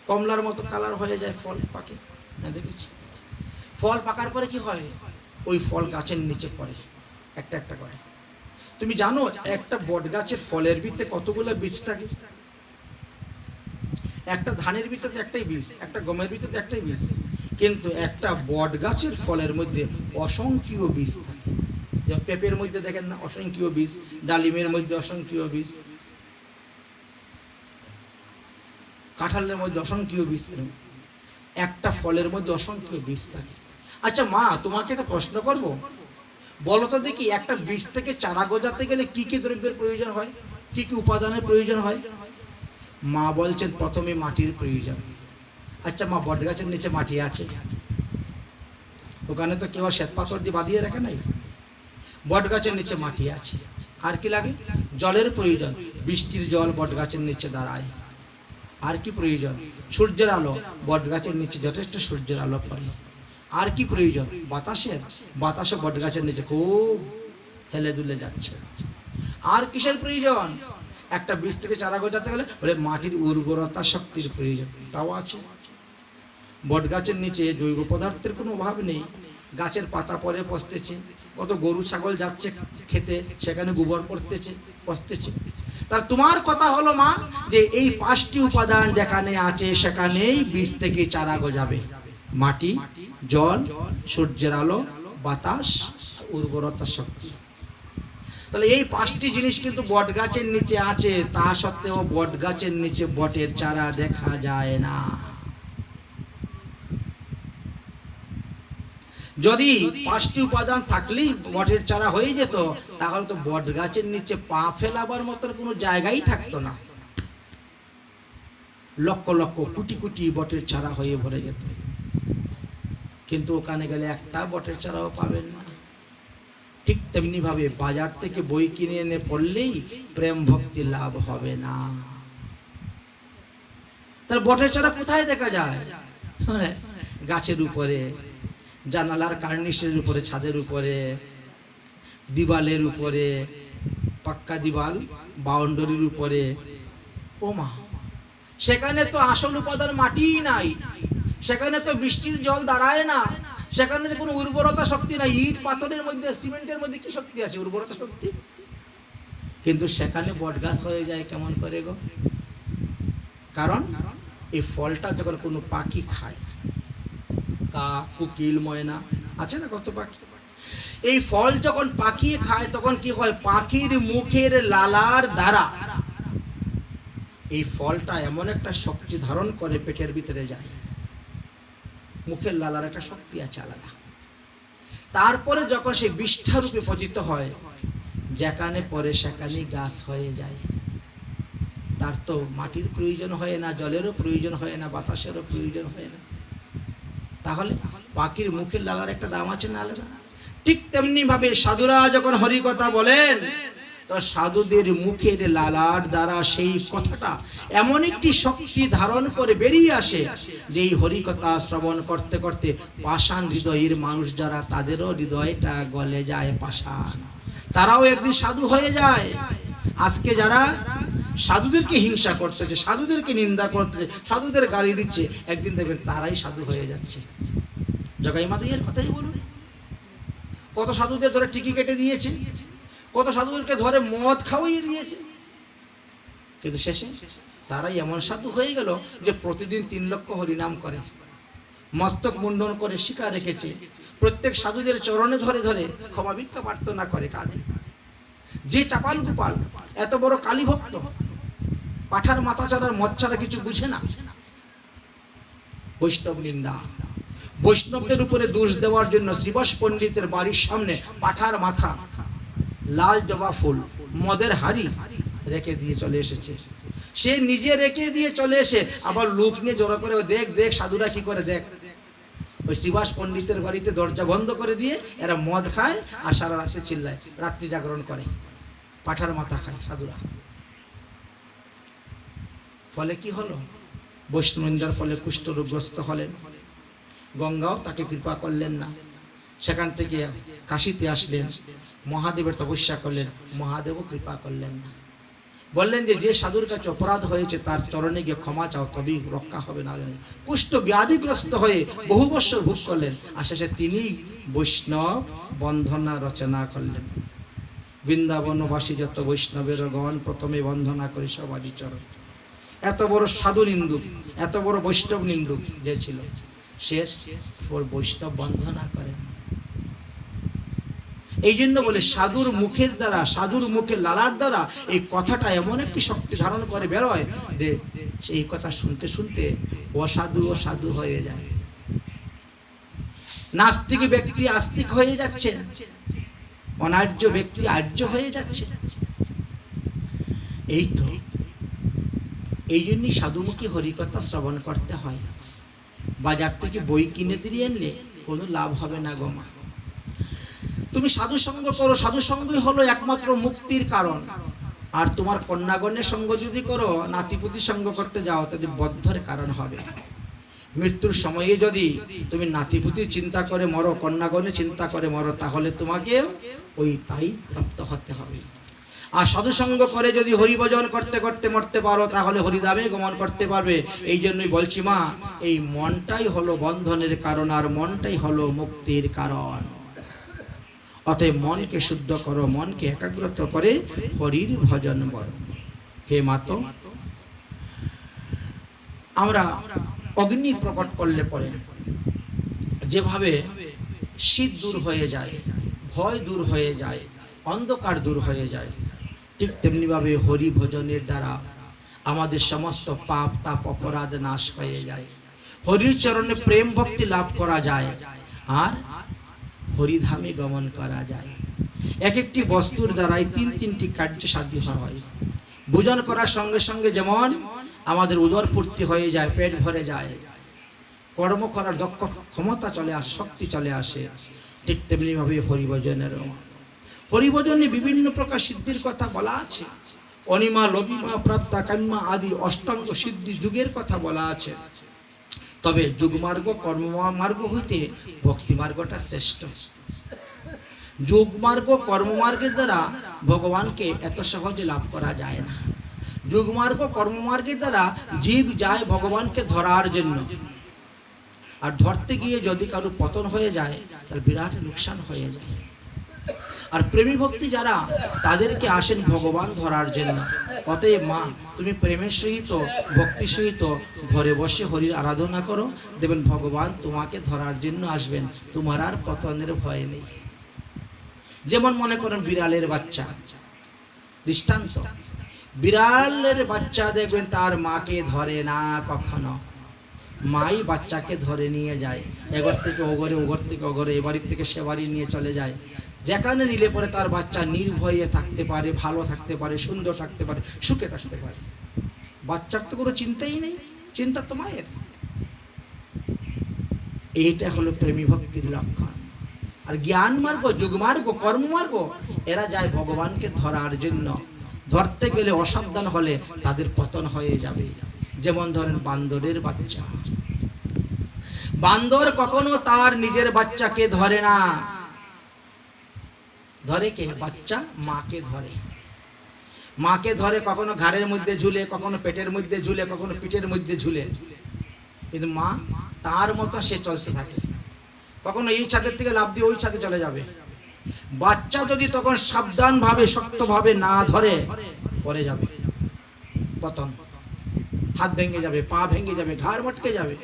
Speaker 1: কমলার মতো কালার হয়ে যায় ফল পাকে। হ্যাঁ দেখেছি। ফল পাকার পরে কি হয়? ওই ফল গাছের নিচে পড়ে একটা একটা করে। তুমি জানো একটা বট গাছের ফলের ভিতরে কতগুলো বীজ থাকে? একটা ধানের ভিতরে একটাই বীজ, একটা গমের ভিতরে একটাই বীজ, কিন্তু একটা বট গাছের ফলের মধ্যে অসংখ্য বীজ থাকে। যেমন পেঁপের মধ্যে দেখেন না অসংখ্য বীজ, ডালিমের মধ্যে অসংখ্য বীজ, কাঁঠালের মধ্যে অসংখ্য বীজ, একটা ফলের মধ্যে অসংখ্য বীজ থাকে। আচ্ছা মা, তোমাকে একটা প্রশ্ন করব, বলো তো দেখি, একটা বীজ থেকে চারা গজাতে গেলে কি কি দ্রব্যের প্রয়োজন হয়, কি কি উপাদানের প্রয়োজন হয়? মা বলছেন প্রথমে মাটির প্রয়োজন। আচ্ছা মা, বট গাছের নিচে মাটি আছে? ওখানে তো কেউ শ্বেত পাথর দিয়ে বাঁধিয়ে রাখে নাই। বট গাছের নিচে মাটি আছে। আর কি লাগে? জলের প্রয়োজন, বৃষ্টির জল বট গাছের নিচে দাঁড়ায়। আর কি প্রয়োজন? সূর্যের আলো, বট গাছের নিচে যথেষ্ট সূর্যের আলো পড়ে। আর কি প্রয়োজন? বাতাসের, বাতাসও বট গাছের নিচে খুব হেলে দুলে যাচ্ছে। আর কিসের প্রয়োজন? একটা বীজ থেকে চারা গজাতে গেলে বলে মাটির উর্বরতা শক্তির প্রয়োজন, তাও আছে। বট গাছের নিচে জৈব পদার্থের কোনো অভাব নেই। গাছের পাতা পরে পচতেছে, কত গরু ছাগল যাচ্ছে খেতে, সেখানে গোবর পড়তেছে, পচতেছে। তার তোমার কথা হলো মা, যে এই 5টি উপাদান যেখানে আছে সেখানেই বীজ থেকে চারা গজাবে। মাটি, জল, সূর্যের আলো, বাতাস, উর্বরতা শক্তি। তাহলে এই 5টি জিনিস কিন্তু বট গাছের নিচে আছে, তা সত্ত্বেও বট গাছের নিচে বটের চারা দেখা যায় না। যদি 5টি উপাদান থাকলেই বটের চারা হয়ে যেত, তাহলে তো বট গাছের নিচে পা ফেলাবার মতন কোনো জায়গাই থাকতো না। লক্ষ লক্ষ কোটি কোটি বটের চারা হয়ে ভরে যেত, কিন্তু ওখানে গেলে একটা বটের চারাও পাবেন না। ঠিক তেমনি ভাবে বাজার থেকে বই কিনে এনে পড়লেই প্রেম ভক্তি লাভ হবে না। তার বটের চারা কোথায় দেখা যায়? গাছের উপরে, জানালার কার্নিশের উপরে, ছাদের উপরে, দিওয়ালের উপরে, পাক্কা দিবাল, বাউন্ডারির উপরে। ও মা, সেখানে তো আসল উপাদান মাটিই নাই, সেখানে তো বৃষ্টির জল দাঁড়ায় না, সেখানে তো কোনো উর্বরতা শক্তি নাই। ইট পাথরের মধ্যে, সিমেন্টের মধ্যে কি শক্তি আছে? উর্বরতা শক্তি। কিন্তু সেখানে বটগাছ হয়ে যায় কেমন করে গো? কারণ এই ফলটা যখন কোনো পাখি খায়, কাক, কোকিল, ময়না আছে না কত পাখি, এই ফল যখন পাখি খায় তখন কি হয়? পাখির মুখের লালার দ্বারা এই ফলটা এমন একটা শক্তি ধারণ করে পেটের ভিতরে যায়। মুখের লালার একটা শক্তি আছে আলাদা। তারপরে যখন সে বিষ্ঠা রূপে পতিত হয়, যেখানে পরে সেখানেই গাছ হয়ে যায়। তার তো মাটির প্রয়োজন হয় না, জলেরও প্রয়োজন হয় না, বাতাসেরও প্রয়োজন হয় না। তাহলে পাখির মুখের লালার একটা দাম আছে না আলাদা? ঠিক তেমনি ভাবে সাধুরা যখন হরি কথা বলেন, তো সাধুদের মুখের লালার দ্বারা সেই কথাটা এমন একটি শক্তি ধারণ করে বেরিয়ে আসে যে এই হরি কথা শ্রবণ করতে করতে পাষাণ হৃদয়ের মানুষ যারা, তাদেরও হৃদয়টা গলে যায় পাষাণ, তারাও একদিন সাধু হয়ে যায়। আজকে যারা সাধুদেরকে হিংসা করতেছে, সাধুদেরকে নিন্দা করতেছে, সাধুদের গালি দিচ্ছে, একদিন দেখবেন তারাই সাধু হয়ে যাচ্ছে। জগাই মাদুইয়ের কথাই বলুন, কত সাধুদের ধরে টিকি কেটে দিয়েছে, কত সাধুদেরকে ধরে মদ খাওয়াইয়ে দিয়েছে, কিন্তু শেষে তারাই এমন সাধু হয়ে গেল যে প্রতিদিন 3 লক্ষ হরিনাম করে, মস্তক মুন্ডন করে শিকা রেখেছে, প্রত্যেক সাধুদের চরণে ধরে ধরে ক্ষমা ভিক্ষা প্রার্থনা করে, কাঁদে। যে চাপাল গোপাল এত বড় কালী ভক্ত, পাঠার মাথা ছাড়ার মদ ছাড়া কিছু বুঝে না। বৈষ্ণব নিন্দা, বৈষ্ণবদের উপরে দোষ দেওয়ার জন্য শ্রীবাস পণ্ডিতের বাড়ির সামনে পাঠার মাথা, লাল জবা ফুল, মদের হাড়ি রেখে দিয়ে চলে এসেছে। সে নিজে রেখে দিয়ে চলে এসে আবার লোক নিয়ে জড়ো করে, দেখ দেখ সাধুরা কি করে দেখ। ওই শ্রীবাস পণ্ডিতের বাড়িতে দরজা বন্ধ করে দিয়ে এরা মদ খায় আর সারা রাত্রে চিল্লায়, রাত্রি জাগরণ করে, পাঠার মাথা খায় সাধুরা। ফলে কি হলো? বৈষ্ণব নিন্দার ফলে কুষ্ঠরোগগ্রস্ত হলেন। গঙ্গাও তাকে কৃপা করলেন না। সেখান থেকে কাশীতে আসলেন, মহাদেবের তপস্যা করলেন, মহাদেবও কৃপা করলেন না। বললেন যে যে সাধুর কাছে অপরাধ হয়েছে তার চরণে গিয়ে ক্ষমা চাও, তবেই রক্ষা হবে। না কুষ্ঠ ব্যাধিগ্রস্ত হয়ে বহু বছর ভোগ করলেন, আর শেষে তিনি বৈষ্ণব বন্ধনা রচনা করলেন। বৃন্দাবনবাসী যত বৈষ্ণবের গণ প্রথমে বন্ধনা করি সবারই চরণ। এত বড় সাধু নিন্দুক, এত বড় বৈষ্ণব নিন্দুক যে ছিল, শেষ বৈষ্ণব বন্ধনা করেন। এই জন্য বলে সাধুর মুখের দ্বারা, সাধুর মুখের লালার দ্বারা এই কথাটা এমন একটি শক্তি ধারণ করে বেরোয় যে সেই কথা শুনতে শুনতে অসাধু ও সাধু হয়ে যায়। নাস্তিক ব্যক্তি আস্তিক হয়ে যাচ্ছে, অনার্য ব্যক্তি আর্য হয়ে যাচ্ছে। এই তো এই জন্যই সাধুমুখী হরিকথা শ্রবণ করতে হয়। বাজার থেকে বই কিনে দিয়ে আনলে কোনো লাভ হবে না গো মা। তুমি সাধু সঙ্গ করো, সাধু সঙ্গই হলো একমাত্র মুক্তির কারণ। আর তোমার কন্যাগণের সঙ্গ যদি করো, নাতিপুতি সঙ্গ করতে যাও, তাদের বদ্ধের কারণ হবে। মৃত্যুর সময়ে যদি তুমি নাতিপুতি চিন্তা করে মরো, কন্যাগণে চিন্তা করে মরো, তাহলে তোমাকে ওই তাই প্রাপ্ত হতে হবে। আর সাধুসঙ্গ করে যদি হরিভজন করতে করতে মরতে পারো, তাহলে হরিধামে গমন করতে পারবে। এই জন্যই বলছি মা, এই মনটাই হলো বন্ধনের কারণ, আর মনটাই হলো মুক্তির কারণ। অতএব মনকে শুদ্ধ করো, মনকে একাগ্রত করে হরির ভজন বলো। হে মাতো, আমরা অগ্নি প্রকট করলে পরে যেভাবে শীত দূর হয়ে যায়, ভয় দূর হয়ে যায়, অন্ধকার দূর হয়ে যায়, ঠিক তেমনিভাবে হরি ভজনের দ্বারা আমাদের সমস্ত পাপ তাপ অপরাধ নাশ হয়ে যায়। হরির চরণে প্রেম ভক্তি লাভ করা যায়, আর হরিধামে গমন করা যায়। এক একটি বস্তুর দ্বারাই 3টি কার্য সাধ্য হয়। ভোজন করার সঙ্গে সঙ্গে যেমন আমাদের উদর পূর্তি হয়ে যায়, পেট ভরে যায়, কর্ম করার দক্ষ ক্ষমতা চলে আসে, শক্তি চলে আসে, ঠিক তেমনিভাবে হরিভজনেরও। হরিভজনে বিভিন্ন প্রকার সিদ্ধির কথা বলা আছে। অনিমা, লঘিমা, প্রাপ্তা, কাম্যা আদি অষ্টাঙ্গ সিদ্ধি যুগের কথা বলা আছে। তবে যুগমার্গ কর্মমার্গ হইতে ভক্তি মার্গটা শ্রেষ্ঠ। যোগমার্গ কর্মমার্গের দ্বারা ভগবানকে এত সহজে লাভ করা যায় না। যোগমার্গ কর্মমার্গের দ্বারা জীব যায় ভগবানকে ধরার জন্য, আর ধরতে গিয়ে যদি কারো পতন হয়ে যায় তার বিরাট লোকসান হয়ে যায়। আর প্রেমী ভক্তি যারা, তাদেরকে আসেন ভগবান ধরার জন্য। অতএব মা, তুমি প্রেমের সহিত ভক্তির সহিত ঘরে বসে হরির আরাধনা করো, দেখবেন ভগবান তোমাকে ধরার জন্য আসবেন, তোমার আর পতনের ভয় নেই। যেমন মনে করেন বিড়ালের বাচ্চা, দৃষ্টান্ত, বিড়ালের বাচ্চা দেখবেন তার মাকে ধরে না কখনো, মাই বাচ্চাকে ধরে নিয়ে যায়, এগর থেকে ওগরে, ওগর থেকে ওগরে, এ বাড়ির থেকে সে বাড়ি নিয়ে চলে যায়। যেখানে নিলে পরে তার বাচ্চা নির্ভয়ে থাকতে পারে, ভালো থাকতে পারে, সুন্দর থাকতে পারে, সুখে থাকতে পারে। বাচ্চার তো কোনো চিন্তাই নেই, চিন্তা তো মায়ের। এইটা হলো প্রেমী ভক্তির লক্ষণ। আর জ্ঞান মার্গ, যোগমার্গ, কর্মমার্গ, এরা যায় ভগবানকে ধরার জন্য। ধরতে গেলে অসাবধান হলে তাদের পতন হয়ে যাবে। যেমন ধরেন বান্দরের বাচ্চা, বান্দর কখনো তার নিজের বাচ্চাকে ধরে না। ধরে কে? বাচ্চা মাকে ধরে। মাকে ধরে কখনো ঘাড়ের মধ্যে ঝুলে, কখনো পেটের মধ্যে ঝুলে, কখনো পিঠের মধ্যে ঝুলে, কিন্তু মা তার মতো সে চলতে থাকে। কখনো এই ছাদের থেকে লাফ দিয়ে ওই ছাদে চলে যাবে। বাচ্চা যদি তখন সাবধান ভাবে, শক্তভাবে না ধরে, পড়ে যাবে, পতন, হাত ভেঙে যাবে, পা ভেঙে যাবে, ঘাড় মটকে যাবে।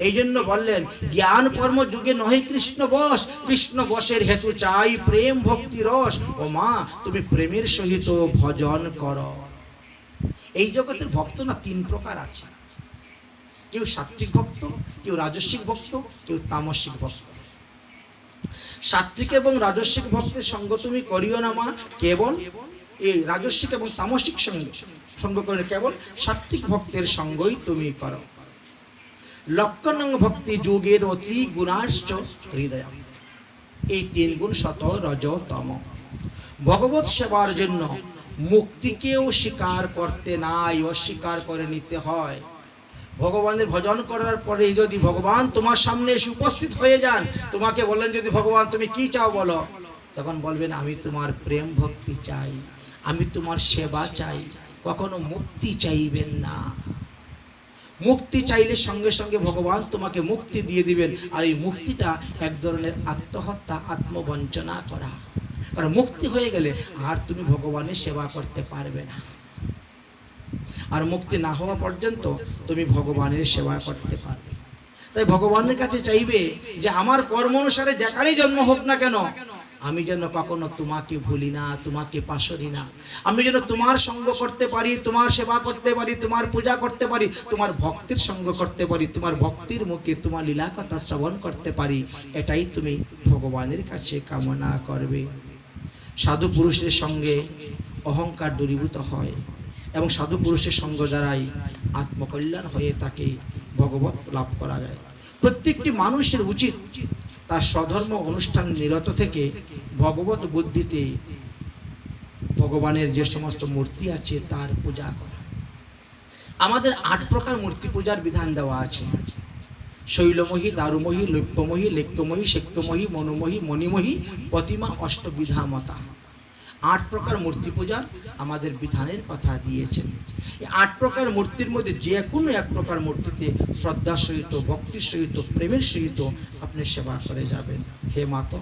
Speaker 1: এই জন্য বললেন, জ্ঞান কর্ম যুগে নহে কৃষ্ণ বশ, কৃষ্ণ বশের হেতু চাই প্রেম ভক্তি রস। ও মা, তুমি প্রেমের সহিত ভজন করো। এই জগতের ভক্ত না তিন প্রকার আছে। কেউ সাত্ত্বিক ভক্ত, কেউ রাজস্বিক ভক্ত, কেউ তামসিক ভক্ত। সাত্ত্বিক এবং রাজস্বিক ভক্তের সঙ্গ তুমি করিও না মা, কেবল এই রাজস্বিক এবং তামসিক সঙ্গ করে, কেবল সাত্ত্বিক ভক্তের সঙ্গই তুমি করো। লক্ষণং ভক্তি যোগের অতি গুণাশ্চ হৃদয়। এই তিন গুণ শত রজ তম। ভগবত সেবার জন্য মুক্তিকেও স্বীকার করতে নাই, অস্বীকার করে নিতে হয়। ভগবানের ভজন করার পরে যদি ভগবান তোমার সামনে এসে উপস্থিত হয়ে যান, তোমাকে বললেন যদি ভগবান তুমি কি চাও বলো, তখন বলবেন আমি তোমার প্রেম ভক্তি চাই, আমি তোমার সেবা চাই। কখনো মুক্তি চাইবেন না। মুক্তি চাইলে সঙ্গে সঙ্গে ভগবান তোমাকে মুক্তি দিয়ে দিবেন। আর এই মুক্তিটা এক ধরনের আত্মহত্যা, আত্মবঞ্চনা করা। কারণ মুক্তি হয়ে গেলে আর তুমি ভগবানের সেবা করতে পারবে না। আর মুক্তি না হওয়া পর্যন্ত তুমি ভগবানের সেবা করতে পারবে। তাই ভগবানের কাছে চাইবে যে আমার কর্ম অনুসারে যেখানেই জন্ম হোক না কেন, আমি যেন কখনো তোমাকে ভুলি না, তোমাকে পাশরি না। আমি যেন তোমার সঙ্গ করতে পারি, তোমার সেবা করতে পারি, তোমার পূজা করতে পারি, তোমার ভক্তির সঙ্গ করতে পারি, তোমার ভক্তির মুখে তোমার লীলা কথা শ্রবণ করতে পারি। এটাই তুমি ভগবানের কাছে কামনা করবে। সাধু পুরুষের সঙ্গে অহংকার দূরীভূত হয় এবং সাধু পুরুষের সঙ্গ দ্বারাই আত্মকল্যাণ হয়ে থাকে, ভগবত লাভ করা যায়। প্রত্যেকটি মানুষের উচিত তার স্বধর্ম অনুষ্ঠান নিরত থেকে ভগবত বুদ্ধিতে ভগবানের যে সমস্ত মূর্তি আছে তার পূজা করা। আমাদের 8 প্রকার মূর্তি পূজার বিধান দেওয়া আছে। শৈলময়ী, দারুময়ী, লৌক্যময়ী, লেক্যময়ী, শেক্যময়ী, মনোময়ী, মণিময়ী, প্রতিমা, অষ্টবিধামতা। 8 প্রকার মূর্তি পূজার আমাদের বিধানের কথা দিয়েছেন। এই 8 প্রকার মূর্তির মধ্যে যে কোনো এক প্রকার মূর্তিতে শ্রদ্ধার সহিত, ভক্তির সহিত, প্রেমের সহিত আপনি সেবা করে যাবেন। হে মাতা,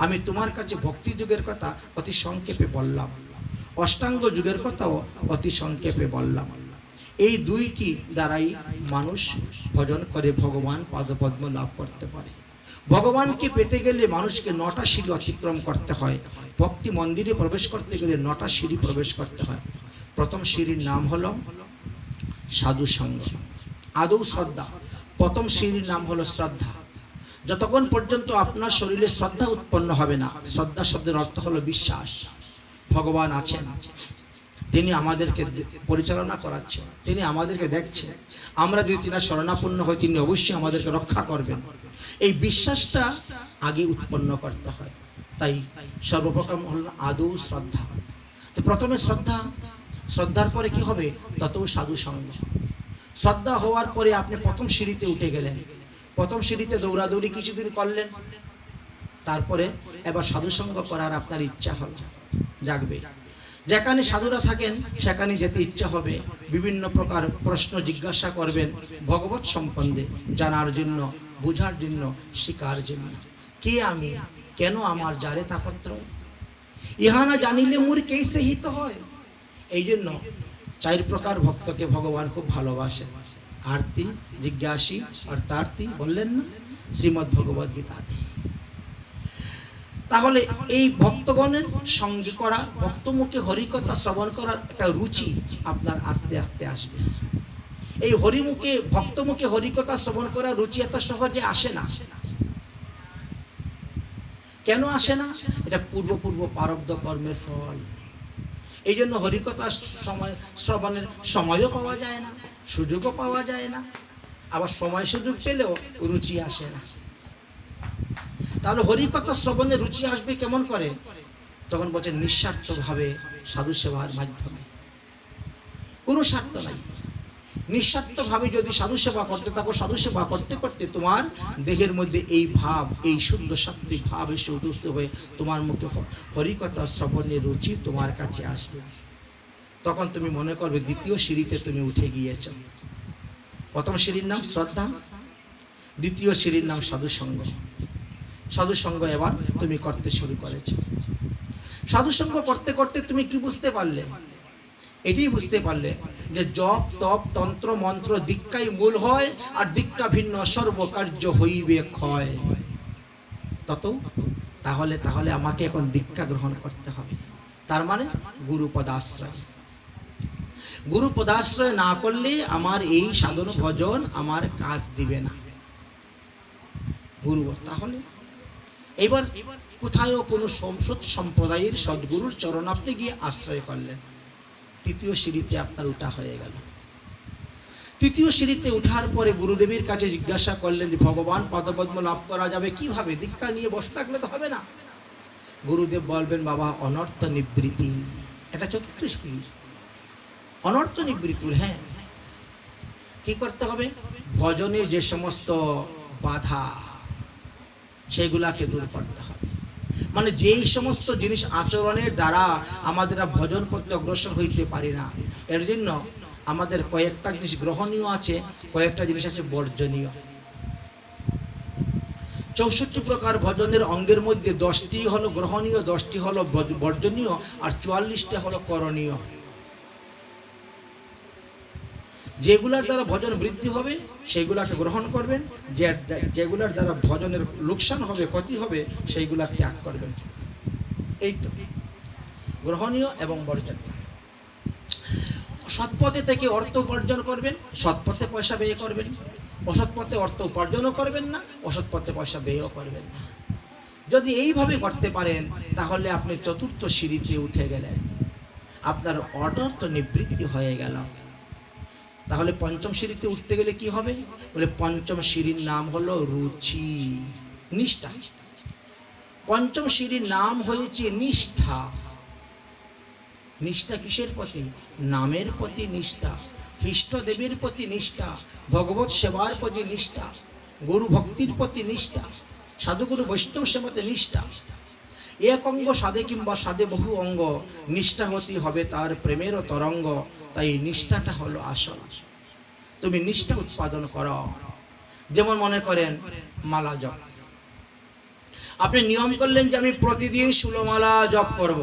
Speaker 1: আমি তোমার কাছে ভক্তি যুগের কথা অতি সংক্ষেপে বললাম, অষ্টাঙ্গ যুগের কথাও অতি সংক্ষেপে বললাম। এই দুইটি দ্বারাই মানুষ ভজন করে ভগবান পাদপদ্ম লাভ করতে পারে। ভগবানকে পেতে গেলে মানুষকে 9টা সিঁড়ি অতিক্রম করতে হয়। ভক্তি মন্দিরে প্রবেশ করতে গেলে 9টা সিঁড়ি প্রবেশ করতে হয়। প্রথম সিঁড়ির নাম হলো সাধু সঙ্গ, আদৌ শ্রদ্ধা। প্রথম সিঁড়ির নাম হলো শ্রদ্ধা। যতক্ষণ পর্যন্ত আপনার শরীরে শ্রদ্ধা উৎপন্ন হবে না, শ্রদ্ধা শব্দের অর্থ হলো বিশ্বাস, ভগবান আছেন, তিনি আমাদেরকে পরিচালনা করাচ্ছেন, তিনি আমাদেরকে দেখছেন, আমরা যদি তিনার শরণাপন্ন হই তিনি অবশ্যই আমাদেরকে রক্ষা করবেন। এই বিশ্বাসটা আগে উৎপন্ন করতে হয়। তাই সর্বপ্রথম হল আদৌ শ্রদ্ধা। তো প্রথমে শ্রদ্ধা, শ্রদ্ধার পরে কি হবে? তত সাধু সঙ্গ। শ্রদ্ধা হওয়ার পরে আপনি প্রথম সিঁড়িতে উঠে গেলেন। প্রথম সিঁড়িতে দৌড়াদৌড়ি কিছুদিন করলেন, তারপরে এবার সাধুসঙ্গ করার আপনার ইচ্ছা হলো, জাগবে। যেখানে সাধুরা থাকেন সেখানে যেতে ইচ্ছা হবে, বিভিন্ন প্রকার প্রশ্ন জিজ্ঞাসা করবেন ভগবত সম্বন্ধে, জানার জন্য, বুঝার জন্য, শিকার জন্য। কে আমি, কেন আমার যারে তাপত্র, ইহা না জানিলে মোর কেসে হিত হয়। এই জন্য 4 প্রকার ভক্তকে ভগবান খুব ভালোবাসেন। আরতি, জিজ্ঞাসী, অর্থার্থী বললেন না শ্রীমদ্ ভগবদ গীতাতে। তাহলে এই ভক্তগণের সঙ্গে করা, ভক্তমুখে হরিকথা শ্রবণ করার একটা রুচি আপনার আস্তে আস্তে আসবে। এই হরিমুখে, ভক্তমুখে হরিকথা শ্রবণ করার রুচি এত সহজে আসে না। কেন আসে না? এটা পূর্ব প্রারব্ধ কর্মের ফল। এই জন্য হরিকথা সময় শ্রবণের সময়ও পাওয়া যায় না, সুযোগও পাওয়া যায় না, আবার সময় সুযোগ পেলেও রুচি আসে না। তাহলে হরিকথা শ্রবণের রুচি আসবে কেমন করে? তখন বলছে নিঃস্বার্থভাবে সাধু সেবার মাধ্যমে, কোনো স্বার্থ নাই, নিঃস্বার্থভাবে যদি সাধু সেবা করতে থাকো, সাধু সেবা করতে করতে তোমার দেহের মধ্যে এই ভাব, এই শুদ্ধ সাত্বিক ভাব এসে উঠতে হয়ে তোমার মুখে হরিকথা শ্রবণের রুচি তোমার কাছে আসবে। তখন তুমি মনে করবে দ্বিতীয় সিঁড়িতে তুমি উঠে গিয়েছ। প্রথম সিঁড়ির নাম শ্রদ্ধা, দ্বিতীয় সিঁড়ির নাম সাধুসঙ্গ। সাধুসঙ্গ এবার তুমি করতে শুরু করেছ। সাধুসঙ্গ করতে করতে তুমি কি বুঝতে পারলে? এটাই বুঝতে পারলে যে জপ, তপ, তন্ত্র, মন্ত্র দীক্ষাই মূল হয়, আর দীক্ষা ভিন্ন সর্বকার্য হইবে ক্ষয়। তাহলে আমাকে এখন দীক্ষা গ্রহণ করতে হবে। তার মানে গুরুপদাশ্রয়। গুরুপদাশ্রয় না করলে আমার এই সাধন ভজন আমার কাজ দিবে না। গুরু, তাহলে এবার কোথায়ও কোনো সংসদ সম্প্রদায়ের সদ্গুরুর চরণ আপনি গিয়ে আশ্রয় করলেন, তৃতীয় সিঁড়িতে আপনার উঠা হয়ে গেল। তৃতীয় সিঁড়িতে উঠার পরে গুরুদেবের কাছে জিজ্ঞাসা করলেন যে ভগবান পদপদ্ম লাভ করা যাবে কিভাবে? দীক্ষা নিয়ে বসে থাকলে তো হবে না। গুরুদেব বলবেন বাবা, অনর্থ নিবৃত্তি, এটা 4র্থ সিঁড়ি, অনর্থ নিবৃত্তি। হ্যাঁ, কি করতে হবে? ভজনে যে সমস্ত বাধা সেগুলাকে দূর করতে হবে। মানে যেই সমস্ত জিনিস আচরণের দ্বারা আমাদের ভজন পথে অগ্রসর হইতে পারি না, এর জন্য আমাদের কয়েকটা জিনিস গ্রহণীয় আছে, কয়েকটা জিনিস আছে বর্জনীয়। 64 প্রকার ভজনের অঙ্গের মধ্যে 10টি হলো গ্রহণীয়, 10টি হলো বর্জনীয়, আর 44টা হলো করণীয়। যেগুলার দ্বারা ভজন বৃদ্ধি হবে সেইগুলাকে গ্রহণ করবেন, যেগুলার দ্বারা ভজনের লোকসান হবে, ক্ষতি হবে, সেইগুলা ত্যাগ করবেন। এই তো গ্রহণীয় এবং বর্জনীয়। সৎপথে থেকে অর্থ উপার্জন করবেন, সৎপথে পয়সা ব্যয় করবেন। অসৎ পথে অর্থ উপার্জনও করবেন না, অসৎ পথে পয়সা ব্যয়ও করবেন না। যদি এইভাবে করতে পারেন তাহলে আপনি 4র্থ সিঁড়িতে উঠে গেলেন, আপনার অনর্থ নিবৃত্তি হয়ে গেল। তাহলে 5ম সিঁড়িতে উঠতে গেলে কি হবে? বলে 5ম সিঁড়ির নাম হলো রুচি, নিষ্ঠা। 5ম সিঁড়ির নাম হয়েছে নিষ্ঠা। নিষ্ঠা কিসের প্রতি? নামের প্রতি নিষ্ঠা, ইষ্টদেবের প্রতি নিষ্ঠা, ভগবত সেবার প্রতি নিষ্ঠা, গুরু ভক্তির প্রতি নিষ্ঠা, সাধুগুরু বৈষ্ণব সেবাতে নিষ্ঠা। এক অঙ্গ সাধে কিংবা সাধে বহু অঙ্গ, নিষ্ঠা হতে হবে তার প্রেমেরও তরঙ্গ। তাই নিষ্ঠাটা হলো আসল। তুমি নিষ্ঠা উৎপাদন করো। যেমন মনে করেন মালা জপ, আপনি নিয়ম করলেন যে আমি প্রতিদিন 16 মালা জপ করব।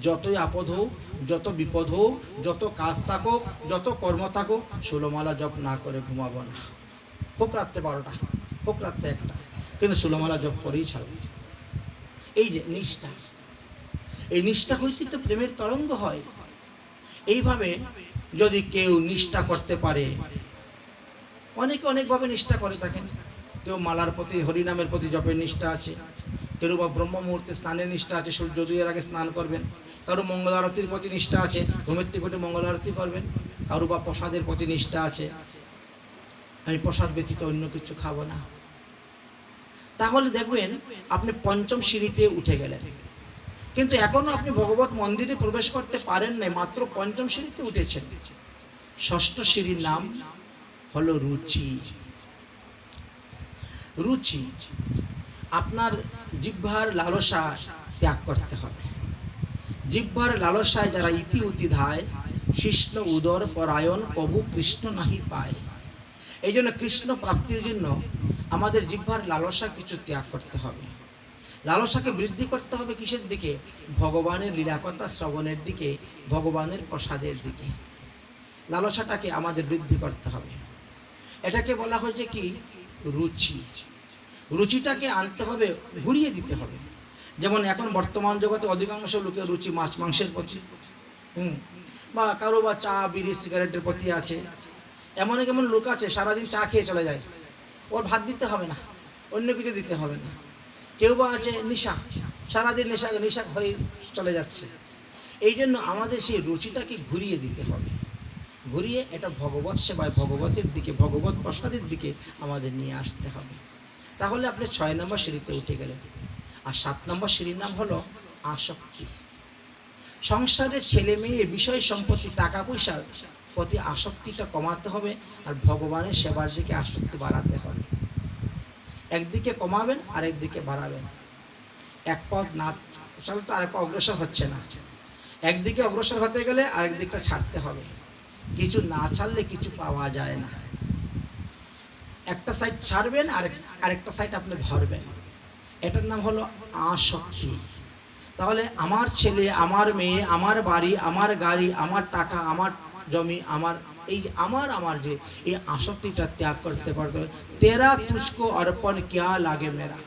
Speaker 1: যতই আপদ হোক, যত বিপদ হোক, যত কাজ থাকুক, যত কর্ম থাকুক, 16 মালা জপ না করে ঘুমাবো না। হোক রাত্রে 12টা, হোক রাত্রে 1টা, কিন্তু 16 মালা জপ করেই ছাড়ব। এই যে নিষ্ঠা, এই নিষ্ঠা হইতে তো প্রেমের তরঙ্গ হয়। এইভাবে যদি কেউ নিষ্ঠা করতে পারে, অনেকে অনেকভাবে নিষ্ঠা করে থাকেন। কেউ মালার প্রতি, হরিনামের প্রতি জপের নিষ্ঠা আছে, কেউ বা ব্রহ্ম মুহূর্তে স্নানের নিষ্ঠা আছে, সূর্যোদয়ের আগে স্নান করবেন। কারো মঙ্গল আরতির প্রতি নিষ্ঠা আছে, ঘুমের থেকে উঠে মঙ্গল আরতি করবেন। কারো বা প্রসাদের প্রতি নিষ্ঠা আছে, আমি প্রসাদ ব্যতীত অন্য কিছু খাবো না। তাহলে দেখবেন আপনি 5ম সিঁড়িতে উঠে গেলেন, কিন্তু এখনো আপনি ভগবত মন্দিরে প্রবেশ করতে পারেন নাই, মাত্র 5ম সিঁড়িতে উঠেছেন। 6ষ্ঠ সিঁড়ির নাম হলো রুচি। রুচি, আপনার জিহ্বার লালসা ত্যাগ করতে হবে। জিহ্বার লালসায় যারা ইতি উতি ধায়, শিষ্ণ উদর পরায়ণ কবু কৃষ্ণ নাহি পায়। এই জন্য কৃষ্ণ প্রাপ্তির জন্য আমাদের জিহ্বার লালসা কিছু ত্যাগ করতে হবে। লালসাকে বৃদ্ধি করতে হবে কিসের দিকে? ভগবানের লীলাকথা শ্রবণের দিকে, ভগবানের প্রসাদের দিকে। লালসাটাকে আমাদের বৃদ্ধি করতে হবে। এটাকে বলা হয়েছে কি? রুচি। রুচিটাকে আনতে হবে, ঘুরিয়ে দিতে হবে। যেমন এখন বর্তমান জগতে অধিকাংশ লোকের রুচি মাছ মাংসের প্রতি, বা কারো বা চা বিড়ি সিগারেটের প্রতি আছে। এমন কেমন লোক আছে সারাদিন চা খেয়ে চলে যায়, ওর ভাত দিতে হবে না, অন্য কিছু দিতে হবে না। কেউ বা আছে নেশা, সারাদিন নেশা হয়ে চলে যাচ্ছে। এই জন্য আমাদের সেই রুচিটাকে ঘুরিয়ে দিতে হবে। ঘুরিয়ে এটা ভগবত সেবায়, ভগবতের দিকে, ভগবত প্রসাদের দিকে আমাদের নিয়ে আসতে হবে। তাহলে আপনি 6 নম্বর সিঁড়িতে উঠে গেলেন। আর 7 নম্বর সিঁড়ির নাম হলো আসক্তি। সংসারের ছেলে মেয়ে, বিষয় সম্পত্তি, টাকা পয়সার প্রতি আসক্তিটা কমাতে হবে, আর ভগবানের সেবার দিকে আসক্তি বাড়াতে হবে। একদিকে কমাবেন আর একদিকে বাড়াবেন। এক পথ না চলে তো আরেক অগ্রসর হচ্ছে না। একদিকে অগ্রসর হতে গেলে আরেক দিকটা ছাড়তে হবে। কিছু না ছাড়লে কিছু পাওয়া যায় না। একটা সাইড ছাড়বেন, আরেকটা সাইড আপনি ধরবেন। এটার নাম হলো আসক্তি। তাহলে আমার ছেলে, আমার মেয়ে, আমার বাড়ি, আমার গাড়ি, আমার টাকা, আমার জমি, আমার এই যে আমার যে এই আসক্তিটা ত্যাগ করতে করতে, তেরা তুঝকো অর্পণ কিয়া লাগে মেরা।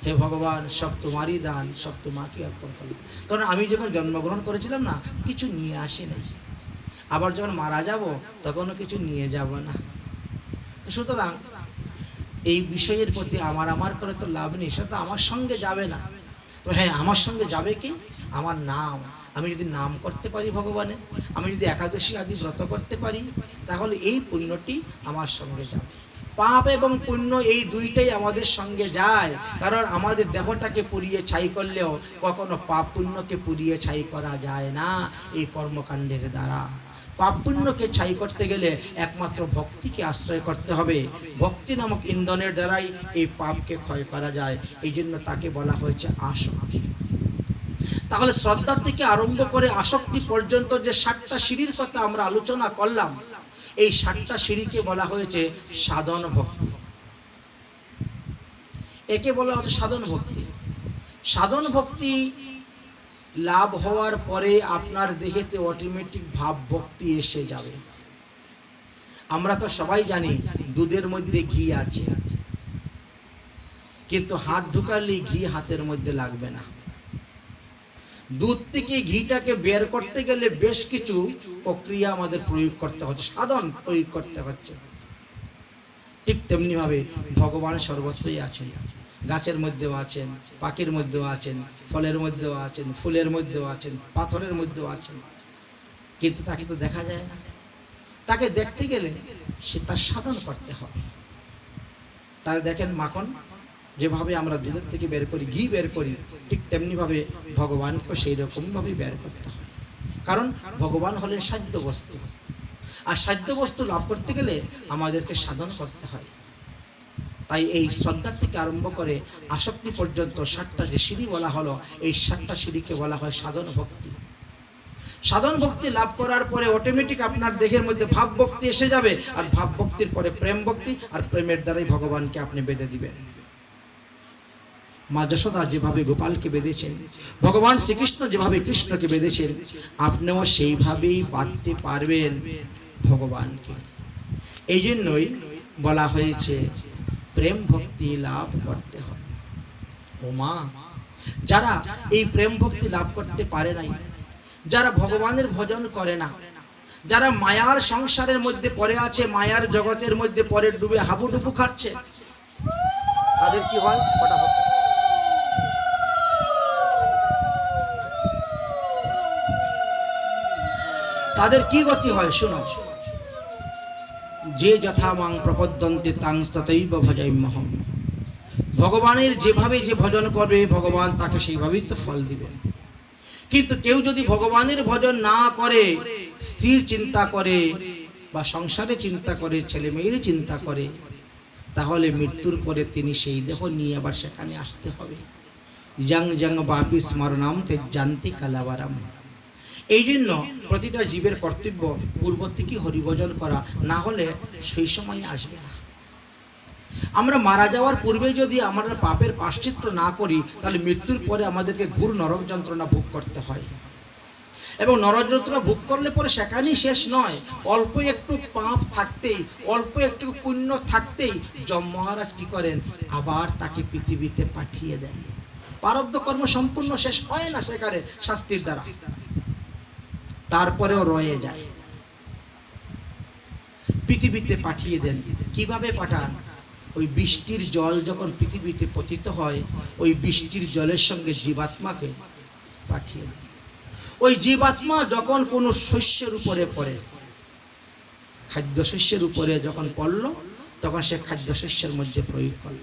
Speaker 1: হে ভগবান, সব তোমারই দান, সব তোমাকে অর্পণ করলাম। কারণ আমি যখন জন্মগ্রহণ করেছিলাম না, কিছু নিয়ে আসি নাই। আবার যখন মারা যাব তখনও কিছু নিয়ে যাব না। সুতরাং এই বিষয়ের প্রতি আমার করে তো লাভ নেই, সেটা আমার সঙ্গে যাবে না। তো হ্যাঁ, আমার সঙ্গে যাবে কি? আমার নাম। আমি যদি নাম করতে পারি ভগবানের, আমি যদি একাদশী আদি ব্রত করতে পারি, তাহলে এই পুণ্যটি আমার সঙ্গে যাবে। পাপ এবং পুণ্য এই দুইটাই আমাদের সঙ্গে যায়। কারণ আমাদের দেহটাকে পুড়িয়ে ছাই করলেও কখনো পাপ পুণ্যকে পুড়িয়ে ছাই করা যায় না এই কর্মকাণ্ডের দ্বারা। পাপ পুণ্যকে ছাই করতে গেলে একমাত্র ভক্তিকে আশ্রয় করতে হবে। ভক্তি নামক ইন্ধনের দ্বারাই এই পাপকে ক্ষয় করা যায়। এই জন্য তাকে বলা হয়েছে আসক্তি। তাহলে শ্রদ্ধা থেকে আরম্ভ করে আসক্তি পর্যন্ত যে 7টা সিঁড়ির কথা আমরা আলোচনা করলাম, এই 7টা সিঁড়িকে বলা হয়েছে সাধন ভক্তি। একে বলা হচ্ছে সাধন ভক্তি। সাধন ভক্তি লাভ হওয়ার পরে আপনার দেহেতে অটোমেটিক ভাব ভক্তি এসে যাবে। আমরা তো সবাই জানি দুধের মধ্যে ঘি আছে, কিন্তু হাত ঢুকালেই ঘি হাতের মধ্যে লাগবে না। দুধ থেকে ঘিটাকে বের করতে গেলে বেশ কিছু প্রক্রিয়া আমাদের প্রয়োগ করতে হচ্ছে, সাধন প্রয়োগ করতে হচ্ছে। ঠিক তেমনি ভাবে ভগবান সর্বত্রই আছেন। গাছের মধ্যেও আছেন, পাখির মধ্যেও আছেন, ফলের মধ্যেও আছেন, ফুলের মধ্যেও আছেন, পাথরের মধ্যেও আছেন, কিন্তু তাকে তো দেখা যায় না। তাকে দেখতে গেলে সে তার সাধন করতে হবে। তার দেখেন মাখন যেভাবে আমরা দুধের থেকে বের করি, ঘি বের করি, ঠিক তেমনি ভাবে ভগবানকে সেই রকম ভাবে বের করতে হয়। কারণ ভগবান হলেন সাধ্য বস্তু, আর সাধ্য বস্তু লাভ করতে গেলে আমাদেরকে সাধন করতে হয়। তাই এই শ্রদ্ধা থেকে আরম্ভ করে আসক্তি পর্যন্ত 7টা যে সিঁড়ি বলা হলো, এই 7টা সিঁড়িকে বলা হয় সাধন ভক্তি। সাধন ভক্তি লাভ করার পরে অটোমেটিক আপনার দেহের মধ্যে ভাব ভক্তি এসে যাবে, আর ভাব ভক্তির পরে প্রেম ভক্তি, আর প্রেমের দ্বারাই ভগবানকে আপনি বেঁধে দিবেন। মা যশোদা যেভাবে গোপালকে বেঁধেছেন, ভগবান শ্রীকৃষ্ণ যেভাবে কৃষ্ণকে বেঁধেছেন, আপনিও সেইভাবেই বাঁধতে পারবেন ভগবানকে। এই জন্যই বলা হয়েছে প্রেম ভক্তি লাভ করতে হবে। ও মা, যারা এই প্রেম ভক্তি লাভ করতে পারে নাই, যারা ভগবানের ভজন করে না, যারা মায়ার সংসারের মধ্যে পড়ে আছে, মায়ার জগতের মধ্যে পরে ডুবে হাবুডুবু খাচ্ছে, তাদের কি হয়? তাদের কি গতি হয় শুনো। যে যথা মাং প্রপদ্যন্তে তাং ততৈব ভজাম্যহম। ভগবানের যেভাবে যে ভজন করবে ভগবান তাকে সেইভাবেই তো ফল দিবেন। কিন্তু কেউ যদি ভগবানের ভজন না করে, স্ত্রীর চিন্তা করে বা সংসারে চিন্তা করে, ছেলে মেয়ের চিন্তা করে, তাহলে মৃত্যুর পরে তিনি সেই দেহ নিয়ে আবার সেখানে আসতে হবে। জং জং বাপিস মরণম তে জানতি কালাবারাম। এই জন্য প্রতিটা জীবের কর্তব্য পূর্ব থেকে হরিভজন করা, না হলে সেই সময় আসবে না। আমরা মারা যাওয়ার পূর্বে যদি আমরা পাপের প্রায়শ্চিত্ত না করি, তাহলে মৃত্যুর পরে আমাদেরকে ঘোর নরক যন্ত্রণা ভোগ করতে হয়। এবং নরক যন্ত্রণা ভোগ করলে পরে সেখানেই শেষ নয়, অল্প একটু পাপ থাকতেই, অল্প একটু পুণ্য থাকতেই যম মহারাজ কি করেন, আবার তাকে পৃথিবীতে পাঠিয়ে দেন। প্রারব্ধ কর্ম সম্পূর্ণ শেষ হয় না সেখানে শাস্তির দ্বারা, তারপরেও রয়ে যায়। পৃথিবীতে পাঠিয়ে দেন। কিভাবে পাঠান? ওই বৃষ্টির জল যখন পৃথিবীতে পতিত হয়, ওই বৃষ্টির জলের সঙ্গে জীবাত্মাকে পাঠিয়ে দেন। ওই জীবাত্মা যখন কোনো শস্যের উপরে পড়ে, খাদ্য শস্যের উপরে যখন পড়ল, তখন সে খাদ্য শস্যের মধ্যে প্রয়োগ করল।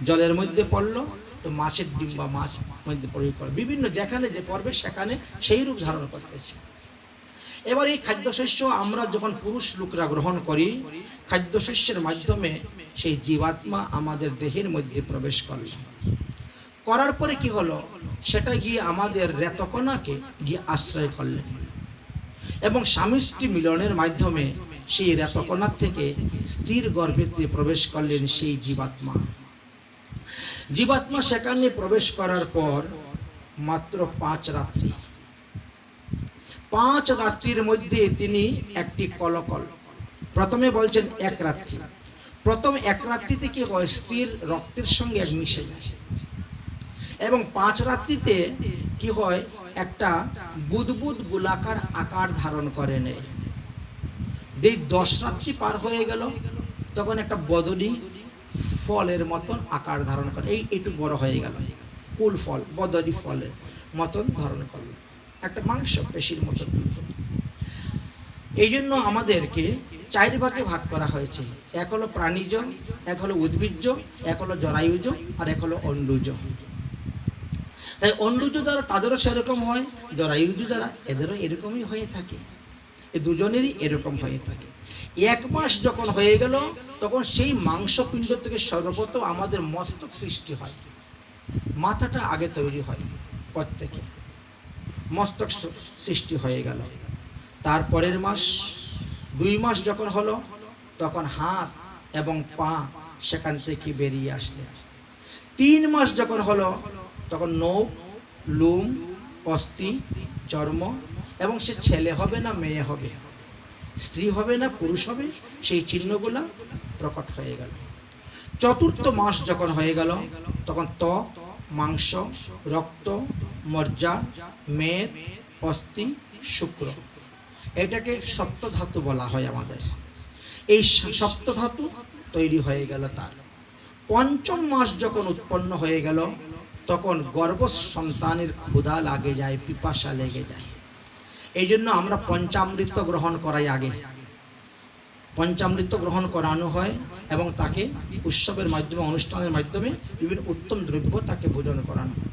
Speaker 1: জলের মধ্যে পড়ল তো মাছের ডিম বা মাছ মধ্যে প্রয়োগ করল। বিভিন্ন যেখানে যে পড়বে সেখানে সেই রূপ ধারণ করতেছে। এবার এই খাদ্যশস্য আমরা যখন পুরুষ লোকরা গ্রহণ করি, খাদ্যশস্যের মাধ্যমে সেই জীবাত্মা আমাদের দেহের মধ্যে প্রবেশ করল। করার পরে কি হলো, সেটা গিয়ে আমাদের রেতকণাকে গিয়ে আশ্রয় করলেন এবং স্বামী স্ত্রী মিলনের মাধ্যমে সেই রেতকণার থেকে স্ত্রীর গর্ভেতে প্রবেশ করলেন সেই জীবাত্মা। জীবাত্মা সেখানে প্রবেশ করার পর মাত্র 5 রাত্রি, 5 রাত্রির মধ্যে তিনি একটি কলকল, প্রথমে বলছেন 1 রাত্রি, প্রথম 1 রাত্রিতে কি হয়, স্ত্রীর রক্তের সঙ্গে মিশে যায় এবং 5 রাত্রিতে কি হয়, একটা বুদবুদ গোলাকার আকার ধারণ করে নেয়। এই 10 রাত্রি পার হয়ে গেল, তখন একটা বদলি ফলের মতন আকার ধারণ করে, এইটুকু বড় হয়ে গেল, কুল ফল, বদলি ফলের মতন ধারণ করল, একটা মাংস পেশির মতন। এই জন্য আমাদেরকে 4 ভাগে ভাগ করা হয়েছে। এক হলো প্রাণীজ, এক হলো উদ্ভিজ্জ, এক হলো জরায়ুজ, আর এক হলো অন্ডুজ। তাই অন্ডুজ দ্বারা তাদেরও সেরকম হয়, জরায়ুজ দ্বারা এদেরও এরকমই হয়ে থাকে, এই দুজনেরই এরকম হয়ে থাকে। 1 মাস যখন হয়ে গেল, তখন সেই মাংসপিণ্ড থেকে সর্বপ্রথম আমাদের মস্তক সৃষ্টি হয়। মাথাটা আগে তৈরি হয়, প্রত্যেকে মস্তক সৃষ্টি হয়ে গেল। তারপরের মাস 2 মাস যখন হলো, তখন হাত এবং পা সেখান থেকে বেরিয়ে আসলে। 3 মাস যখন হলো, তখন নখ, লোম, অস্থি, চর্ম, এবং সে ছেলে হবে না মেয়ে হবে, স্ত্রী হবে না পুরুষ হবে, সেই চিহ্নগুলা প্রকট হয়ে গেল। 4র্থ মাস যখন হয়ে গেল, তখন ত্বক, মাংস, রক্ত, মজ্জা, মেদ, অস্থি, শুক্র, এটাকে সপ্তধাতু বলা হয় আমাদের। এই সপ্তধাতু তৈরি হয়ে গেল তার। 5ম মাস যখন উৎপন্ন হয়ে গেল, তখন গর্ভ সন্তানের ক্ষুধা লাগে যায়, পিপাসা লেগে যায়। এই জন্য আমরা পঞ্চামৃত গ্রহণ করাই আগে, পঞ্চামৃত গ্রহণ করানো হয় এবং তাকে উৎসবের মাধ্যমে, অনুষ্ঠানের মাধ্যমে বিভিন্ন উত্তম দ্রব্য তাকে ভোজন করানো হয়।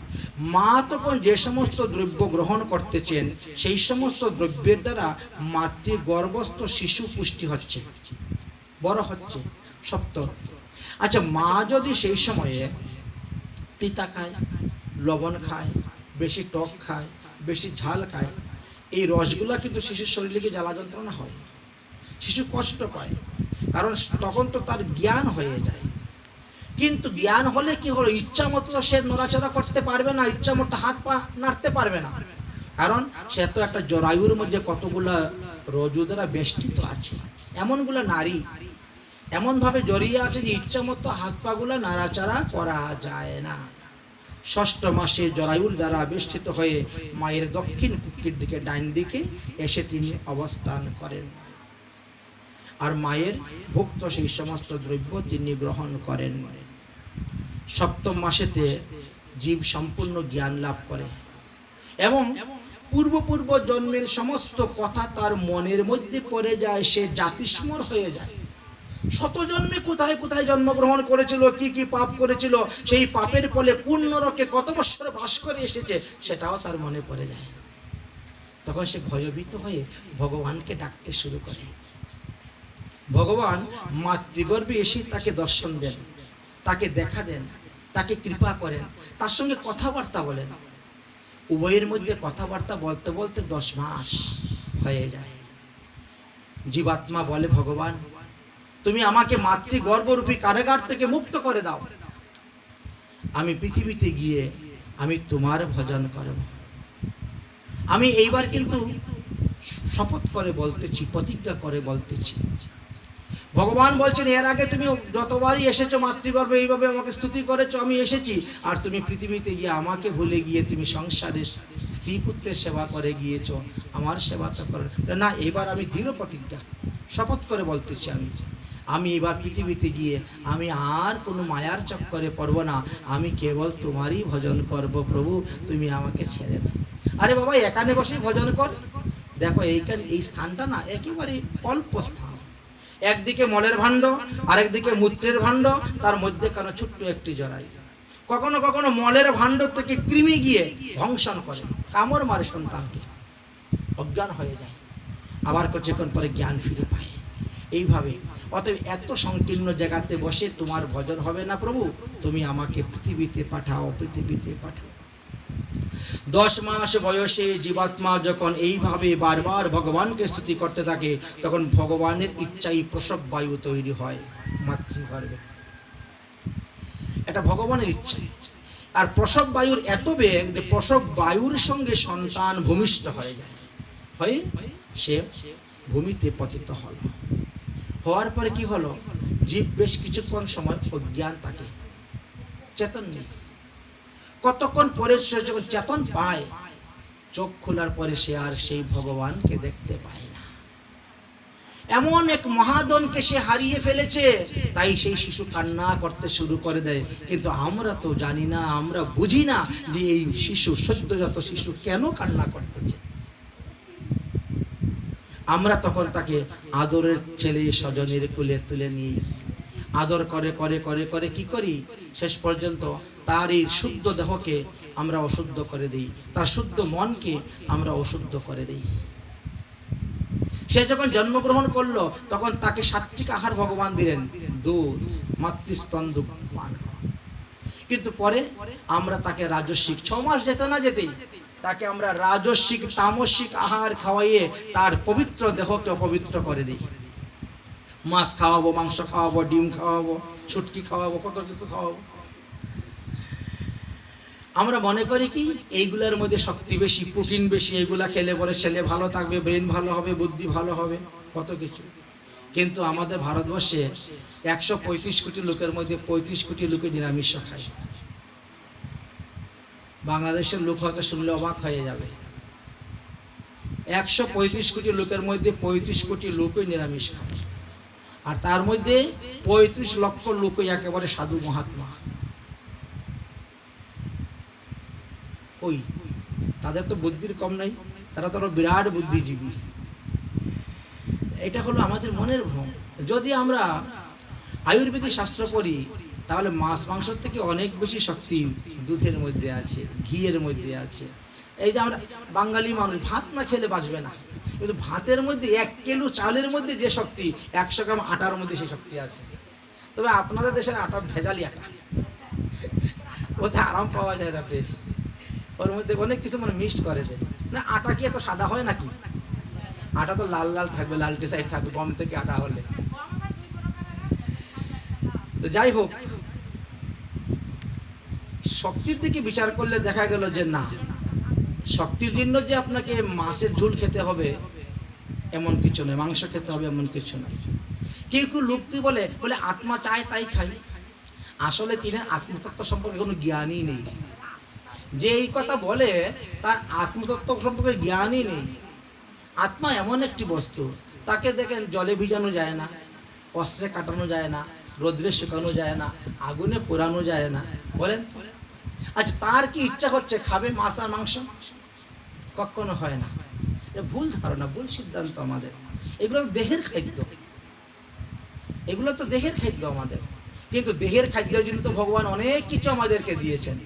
Speaker 1: মা তখন যে সমস্ত দ্রব্য গ্রহণ করতেছেন, সেই সমস্ত দ্রব্যের দ্বারা মাতৃগর্ভস্থ শিশু পুষ্টি হচ্ছে, বড় হচ্ছে, সপ্ত। আচ্ছা, মা যদি সেই সময়ে তিতা খায়, লবণ খায়, বেশি টক খায়, বেশি ঝাল খায়, এই রসগুলা কিন্তু শিশুর শরীরে জ্বালা যন্ত্রণা হয়, শিশু কষ্ট পায়, কারণ তখন তো তার জ্ঞান হয়ে যায়। কিন্তু জ্ঞান হলে কি হলো, ইচ্ছা মতো সে নড়াচড়া করতে পারবে না, ইচ্ছা মতো হাত পা নাড়তে পারবে না, কারণ সে তো একটা জরায়ুর মধ্যে কতগুলা রজ্জু দ্বারা বেষ্টিত আছে, এমনগুলা নারী এমনভাবে জড়িয়ে আছে যে ইচ্ছা মতো হাত পাগুলা নাড়াচাড়া করা যায় না। 6ষ্ঠ মাসে জরায়ুর দ্বারা বেষ্টিত হয়ে মায়ের দক্ষিণ কুক্ষির দিকে, ডাইন দিকে এসে তিনি অবস্থান করেন, আর মায়ের ভুক্ত সেই সমস্ত দ্রব্য তিনি গ্রহণ করেন। 7ম মাসেতে জীব সম্পূর্ণ জ্ঞান লাভ করে এবং পূর্ব জন্মের সমস্ত কথা তার মনের মধ্যে পড়ে যায়, সে জাতিস্মর হয়ে যায়। 100 জন্মে কোথায় কোথায় জন্মগ্রহণ করেছিল, কি কি পাপ করেছিল, সেই পাপের ফলে কোন নরকে কত বছর বাস করে এসেছে, সেটাও তার মনে পড়ে যায়। তখন সে ভয়ভীত হয়ে ভগবানকে ডাকতে শুরু করে। ভগবান মাতৃগর্ভে এসে তাকে দর্শন দেন, তাকে দেখা দেন, তাকে কৃপা করেন, তার সঙ্গে কথাবার্তা বলেন। উভয়ের মধ্যে কথাবার্তা বলতে বলতে 10 মাস হয়ে যায়। জীবাত্মা বলে, ভগবান তুমি আমাকে মাতৃগর্ভরূপী কারাগার থেকে মুক্ত করে দাও, আমি পৃথিবীতে গিয়ে আমি তোমার ভজন করব। আমি এইবার কিন্তু শপথ করে বলতেছি, প্রতিজ্ঞা করে বলতেছি। ভগবান বলছেন, এর আগে তুমি যতবারই এসেছো মাতৃগর্ভে এইভাবে আমাকে স্তুতি করেছো, আমি এসেছি, আর তুমি পৃথিবীতে গিয়ে আমাকে ভুলে গিয়ে তুমি সংসারে স্ত্রী পুত্রের সেবা করে গিয়েছো, আমার সেবা তো করে না। এবার আমি দৃঢ় প্রতিজ্ঞা শপথ করে বলতেছি, আমি এবার পৃথিবীতে গিয়ে আমি আর কোনো মায়ার চক্করে পড়ব না, আমি কেবল তোমারই ভজন করব। প্রভু তুমি আমাকে ছেড়ে দাও। আরে বাবা, এখানে বসে ভজন কর। দেখো এই স্থানটা না একেবারে অল্প স্থান, একদিকে মলের ভাণ্ড, আরেকদিকে মূত্রের ভাণ্ড, তার মধ্যে কেন ছোট্ট একটি জরাই। কখনো কখনো মলের ভাণ্ড থেকে কৃমি গিয়ে ধ্বংসন করে, কামড় মারে সন্তানকে, অজ্ঞান হয়ে যায়, আবার কিছুক্ষণ পরে জ্ঞান ফিরে পায়। এইভাবে অতএব এত সংকীর্ণ জায়গাতে বসে তোমার ভজন হবে না প্রভু, তুমি আমাকে পৃথিবীতে পাঠাও, পৃথিবীতে পাঠাও। 10 মাস বয়সে জীবাত্মা যখন এইভাবে বারবার ভগবানকে স্তুতি করতে থাকে, তখন ভগবানের ইচ্ছাই প্রসব বায়ু তৈরি হয় মাতৃগর্ভে। এটা ভগবানের ইচ্ছা। আর প্রসব বায়ুর এত বেগ যে প্রসব বায়ুর সঙ্গে সন্তান ভূমিষ্ঠ হয়ে যায়, হয়ে সে ভূমিতে পতিত হল। হওয়ার পরে কি হলো, জীব বেশ কিছুক্ষণ সময় অজ্ঞান থাকে, চেতন নেই। কতক্ষণ পরে সে যখন চেতন পায়, চোখ খোলার পরে সে আর সেই ভগবানকে দেখতে পায় না। এমন এক মহাদনকে সে হারিয়ে ফেলেছে, তাই সেই শিশু কান্না করতে শুরু করে দেয়। কিন্তু আমরা তো জানি না, আমরা বুঝি না যে এই শিশু, সদ্যজাত শিশু কেন কান্না করতেছে। আমরা তখন তাকে আদরের ছেলে স্বজনের কোলে তুলে নিই, আদর করে করে করে করে কি করি, শেষ পর্যন্ত তার এই শুদ্ধ দেহকে আমরা অশুদ্ধ করে দিই, তার শুদ্ধ মনকে আমরা অশুদ্ধ করে দিই। সে যখন জন্মগ্রহণ করলো, তখন তাকে সাত্বিক আহার ভগবান দিলেন, দুধ, মাতৃস্তন দুধ পান। কিন্তু পরে আমরা তাকে রাজস্বিক, 6 মাস যেতে না যেতেই তাকে আমরা রাজস্বিক তামসিক আহার খাওয়াইয়ে তার পবিত্র দেহকে অপবিত্র করে দিই। মাছ খাওয়াবো, মাংস খাওয়াবো, ডিম খাওয়াবো, ছুটকি খাওয়াবো, কত কিছু খাওয়াবো। আমরা মনে করি কি এইগুলোর মধ্যে শক্তি বেশি, প্রোটিন বেশি, এইগুলা খেলে পরে ছেলে ভালো থাকবে, ব্রেন ভালো হবে, বুদ্ধি ভালো হবে, কত কিছু। কিন্তু আমাদের ভারতবর্ষে 135 কোটি লোকের মধ্যে 35 কোটি লোকে নিরামিষ খায়। বাংলাদেশের লোক হয়তো শুনলে অবাক হয়ে যাবে, 135 কোটি লোকের মধ্যে 35 কোটি লোকই নিরামিষ খায়। আর তার মধ্যে 35 লক্ষ লোকই একেবারে সাধু মহাত্মা। ওই তাদের তো বুদ্ধির কম নাই, তারা তো বিরাট বুদ্ধিজীবী। এটা হলো আমাদের মনের ভ্রম। যদি আমরা আয়ুর্বেদিক শাস্ত্র পড়ি, তাহলে মাছ মাংস থেকে অনেক বেশি শক্তি দুধের মধ্যে আছে, ঘিয়ের মধ্যে আছে। এই যে আমরা বাঙালি মানুষ ভাত না খেলে বাঁচবে না, কিন্তু ভাতের মধ্যে 1 কিলো চালের মধ্যে যে শক্তি, 100 গ্রাম আটার মধ্যে সেই শক্তি আছে। তবে আপনাদের দেশের আটা ভেজালি আটা, ওতে আরাম পাওয়া যায় না বেশ, ওর মধ্যে অনেক কিছু মানে মিক্সড করে দেয় না। আটা কি এত সাদা হয় নাকি? আটা তো লাল লাল থাকবে, লালটি সাইড থাকবে গম থেকে আটা হলে। তো যাই হোক, শক্তির দিকে বিচার করলে দেখা গেল যে না, শক্তির জন্য যে আপনাকে মাছের ঝোল খেতে হবে এমন কিছু নয়, মাংস খেতে হবে এমন কিছু নয়। কেউ কেউ লোক কি বলে আত্মা চায় তাই খাই। আসলে তিনি আত্মতত্ত্ব সম্পর্কে কোনো জ্ঞানই নেই। যে এই কথা বলে তার আত্মতত্ত্ব সম্পর্কে জ্ঞানই নেই। আত্মা এমন একটি বস্তু, তাকে দেখেন জলে ভিজানো যায় না, অস্ত্রে কাটানো যায় না, রোদ্রে শুকানো যায় না, আগুনে পোড়ানো যায় না, বলেন। আচ্ছা, তার কি ইচ্ছা হচ্ছে খাবে মাছ আর মাংস? কখনো হয় না। ভুল ধারণা, ভুল সিদ্ধান্ত আমাদের। এগুলো দেহের খাদ্য, এগুলো তো দেহের খাদ্য আমাদের। কিন্তু দেহের খাদ্যের জন্য তো ভগবান অনেক কিছু আমাদেরকে দিয়েছেন।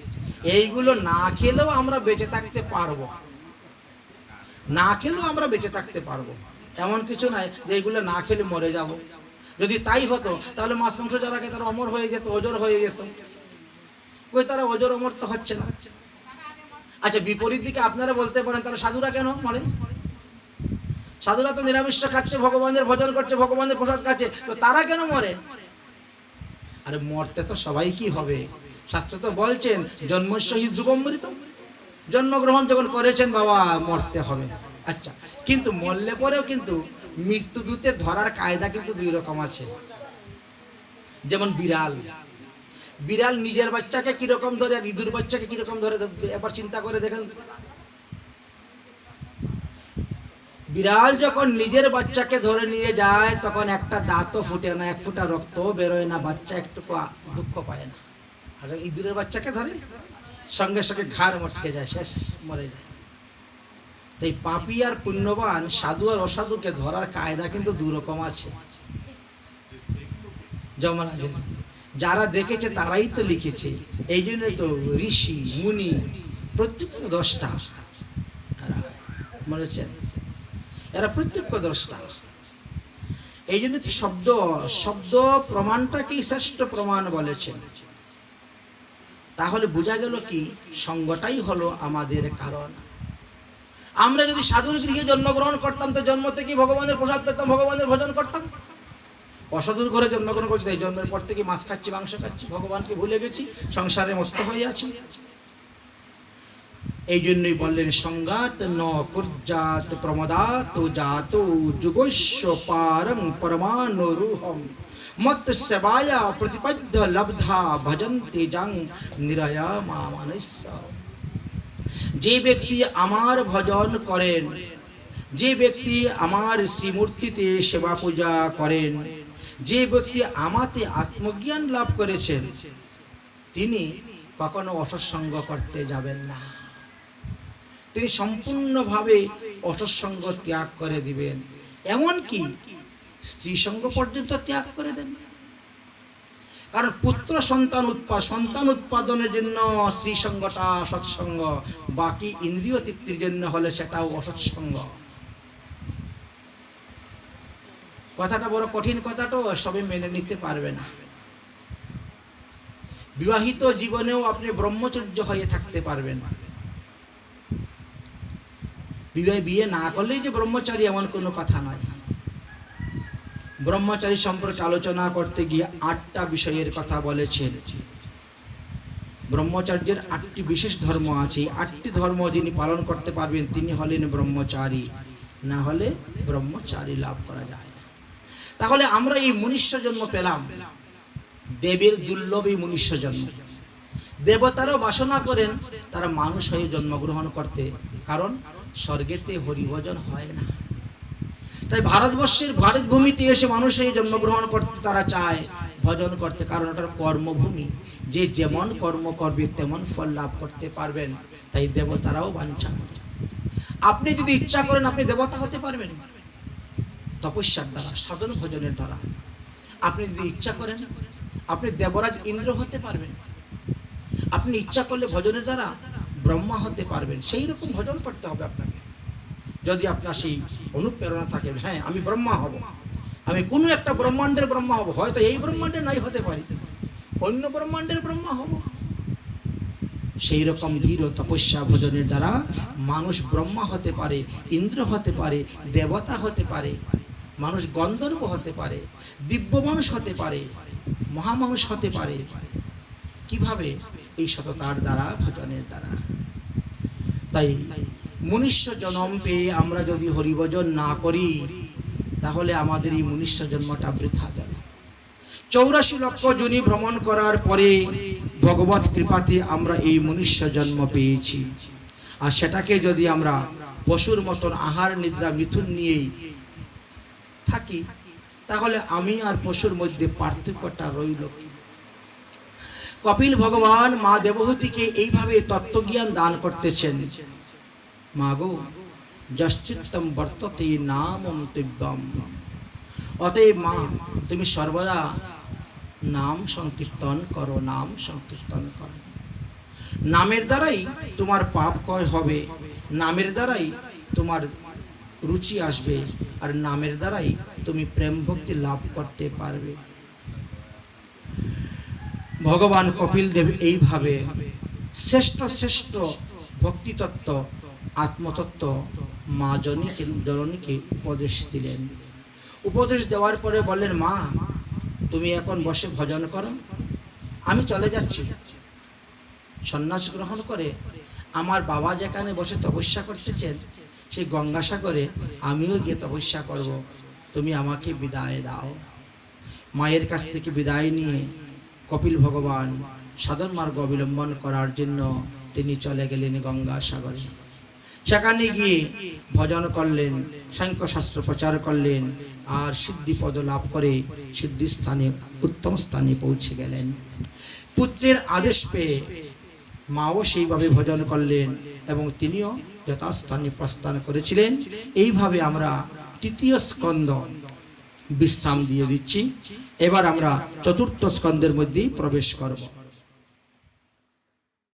Speaker 1: এইগুলো না খেলেও আমরা বেঁচে থাকতে পারবো, না খেলেও আমরা বেঁচে থাকতে পারবো। এমন কিছু নাই যে এইগুলো না খেলে মরে যাব। যদি তাই হতো তাহলে মাছ মাংস যারা খেয়ে তারা অমর হয়ে যেত, ওজর হয়ে যেত। কই তারা ওজর অমর তো হচ্ছে না। আচ্ছা, বিপরীত দিকে আপনারা বলতে পারেন তারা সাধুরা কেন মরে? সাধুরা তো নিরামিষ খাচ্ছে, ভগবানের ভজন করছে, ভগবানের প্রসাদ খাচ্ছে, তো তারা কেন মরে? আরে মরতে তো সবাই কি হবে, শাস্ত্র তো বলছেন জন্মস্যহি ধ্রুবমৃত, জন্মগ্রহণ যখন করেছেন বাবা মরতে হবে। আচ্ছা, কিন্তু মরলে পরেও কিন্তু মৃত্যুদূতের ধরার কায়দা কিন্তু দুই রকম আছে। যেমন বিড়াল, বিড়াল নিজের বাচ্চাকে কিরকম ধরে আর ইঁদুর বাচ্চাকে কিরকম ধরে, এবার চিন্তা করে দেখেন। বিড়াল যখন নিজের বাচ্চাকে ধরে নিয়ে যায় তখন একটা দাঁতও ফুটে না, এক ফোঁটা রক্ত বেরোয় না, বাচ্চা একটু দুঃখ পায় না। আর ইঁদুরের বাচ্চাকে ধরে সঙ্গে সঙ্গে ঘাড় মটকে যায়, শেষ, মরে যায়। তাই পাপী আর পুণ্যবান, সাধু আর অসাধুকে ধরার কায়দা কিন্তু দু রকম আছে। যমরাজের যারা দেখেছে তারাই তো লিখেছে, এই জন্য তো ঋষি মুনি প্রত্যেক দশটা মরেছেন, এরা প্রত্যক্ষ দ্রষ্টা। এই জন্য তো শব্দ শব্দ প্রমাণটাকেই শ্রেষ্ঠ প্রমাণ বলেছেন। তাহলে বোঝা গেল কি সঙ্গটাই হলো আমাদের কারণ। আমরা যদি সাধুর গৃহে জন্মগ্রহণ করতাম তো জন্ম থেকে ভগবানের প্রসাদ পেতাম, ভগবানের ভজন করতাম। অসাধুর ঘরে জন্মগ্রহণ করছি, এই জন্মের পর থেকে মাছ খাচ্ছি, মাংস খাচ্ছি, ভগবানকে ভুলে গেছি, সংসারে মত্ত হয়ে আছি। এই জন্যই বললেন সংগাত ন কুর্জাত প্রমদাত জাত যুগস্য পারং পরমানুরূহম মত সেবায়া প্রতিপদ্য লব্ধা ভজন্তে জং নিরয়া মামানস্য। যে ব্যক্তি আমার ভজন করেন, যে ব্যক্তি আমার শ্রীমূর্তিতে সেবা পূজা করেন, যে ব্যক্তি আমাতে আত্মজ্ঞান লাভ করেছেন, তিনি কখনো অসৎসঙ্গ করতে যাবেন না। তিনি সম্পূর্ণভাবে অসৎসঙ্গ ত্যাগ করে দিবেন, এমনকি স্ত্রী সঙ্গ পর্যন্ত ত্যাগ করে দেন। কারণ পুত্র সন্তান উৎপাদনের জন্য স্ত্রী সঙ্গটা সৎসঙ্গ, বাকি ইন্দ্রিয় তৃপ্তির জন্য হলে সেটাও অসৎসঙ্গ। কথাটা বড় কঠিন, কথাটা সবে মেনে নিতে পারবে না। বিবাহিত জীবনেও আপনি ব্রহ্মচর্য হয়ে থাকতে পারবেন। বিয়ে না করলেই যে ব্রহ্মচারী এমন কোনো কথা নয়। ব্রহ্মচারী সম্পর্কে আলোচনা করতে গিয়ে 8টা বিষয়ের কথা বলেছেন। ব্রহ্মচার্যের 8টি বিশেষ ধর্ম আছে। 8টি ধর্ম যিনি পালন করতে পারবেন তিনি হলেন ব্রহ্মচারী, না হলে ব্রহ্মচারী লাভ করা যায় না। তাহলে আমরা এই মনুষ্য জন্ম পেলাম, দেবের দুর্লভ এই মনুষ্য জন্ম। দেবতারাও বাসনা করেন তারা মানুষ হয়ে জন্মগ্রহণ করতে, কারণ স্বর্গেতে হরিভজন হয় না। তাই ভারতবর্ষের ভারতভূমিতে এসে মানুষ হয়ে জন্মগ্রহণ করতে তারা চায়, ভজন করতে, কারণ ওটার কর্মভূমি। যে যেমন কর্ম করবে তেমন ফল লাভ করতে পারবেন। তাই দেবতারাও বাঞ্ছা করে। আপনি যদি ইচ্ছা করেন আপনি দেবতা হতে পারবেন তপস্যার দ্বারা, সাধন ভজনের দ্বারা। আপনি যদি ইচ্ছা করেন আপনি দেবরাজ ইন্দ্র হতে পারবেন। আপনি ইচ্ছা করলে ভজনের দ্বারা ব্রহ্মা হতে পারবেন। সেই রকম ভজন করতে হবে আপনাকে। যদি আপনার সেই অনুপ্রেরণা থাকে, হ্যাঁ আমি ব্রহ্মা হব, আমি কোনো একটা ব্রহ্মাণ্ডের ব্রহ্মা হব, হয়তো এই ব্রহ্মাণ্ডের নাই হতে পারি, অন্য ব্রহ্মাণ্ডের ব্রহ্মা হব, সেই রকম দৃঢ় তপস্যা ভজনের দ্বারা মানুষ ব্রহ্মা হতে পারে, ইন্দ্র হতে পারে, দেবতা হতে পারে, মানুষ গন্ধর্ব হতে পারে, দিব্য মানুষ হতে পারে, মহামানুষ হতে পারে। কিভাবে? এই সততার দ্বারা, ভজনের দ্বারা। তাই মনুষ্য জন্ম পেয়ে আমরা যদি হরিভজন না করি তাহলে আমাদের এই মনুষ্য জন্মটা বৃথা গেল। 84 লক্ষ যোনি ভ্রমণ করার পরে ভগবত কৃপাতে আমরা এই মনুষ্য জন্ম পেয়েছি। আর সেটাকে যদি আমরা পশুর মতন আহার নিদ্রা মিথুন নিয়েই থাকি তাহলে আমি আর পশুর মধ্যে পার্থক্যটা রইল কি? কপিল ভগবান মা দেবহূতিকে এইভাবে তত্ত্বজ্ঞান দান করতেছেন। মা গো যশ্চিত্তম বর্ততে নামম তিব্যম। অতএব মা তুমি সর্বদা নাম সংকীর্তন করো, নাম সংকীর্তন করো। নামের দ্বারাই তোমার পাপ ক্ষয় হবে, নামের দ্বারাই তোমার রুচি আসবে আর নামের দ্বারাই তুমি প্রেম ভক্তি লাভ করতে পারবে। ভগবান কপিল দেব এইভাবে শ্রেষ্ঠ শ্রেষ্ঠ ভক্তিতত্ত্ব আত্মতত্ত্ব মা জননীকে উপদেশ দিলেন। উপদেশ দেওয়ার পরে বললেন, মা তুমি এখন বসে ভজন করো, আমি চলে যাচ্ছি। সন্ন্যাস গ্রহণ করে আমার বাবা যেখানে বসে তপস্যা করতেছেন সেই গঙ্গাসাগরে আমিও গিয়ে তপস্যা করব, তুমি আমাকে বিদায় দাও। মায়ের কাছ থেকে বিদায় নিয়ে কপিল ভগবান সাধন মার্গ অবলম্বন করার জন্য তিনি চলে গেলেন গঙ্গাসাগরে। সেখানে গিয়ে ভজন করলেন, সাংখ্য শাস্ত্র প্রচার করলেন আর সিদ্ধিপদ লাভ করে সিদ্ধিস্থানে উত্তম স্থানে পৌঁছে গেলেন। পুত্রের আদেশ পেয়ে মাও সেইভাবে ভজন করলেন এবং তিনিও যথাস্থানে প্রস্থান করেছিলেন। এইভাবে আমরা তৃতীয় স্কন্ধ বিশ্রাম দিয়ে দিচ্ছি। এবার আমরা চতুর্থ স্কন্ধের মধ্যেই প্রবেশ করব।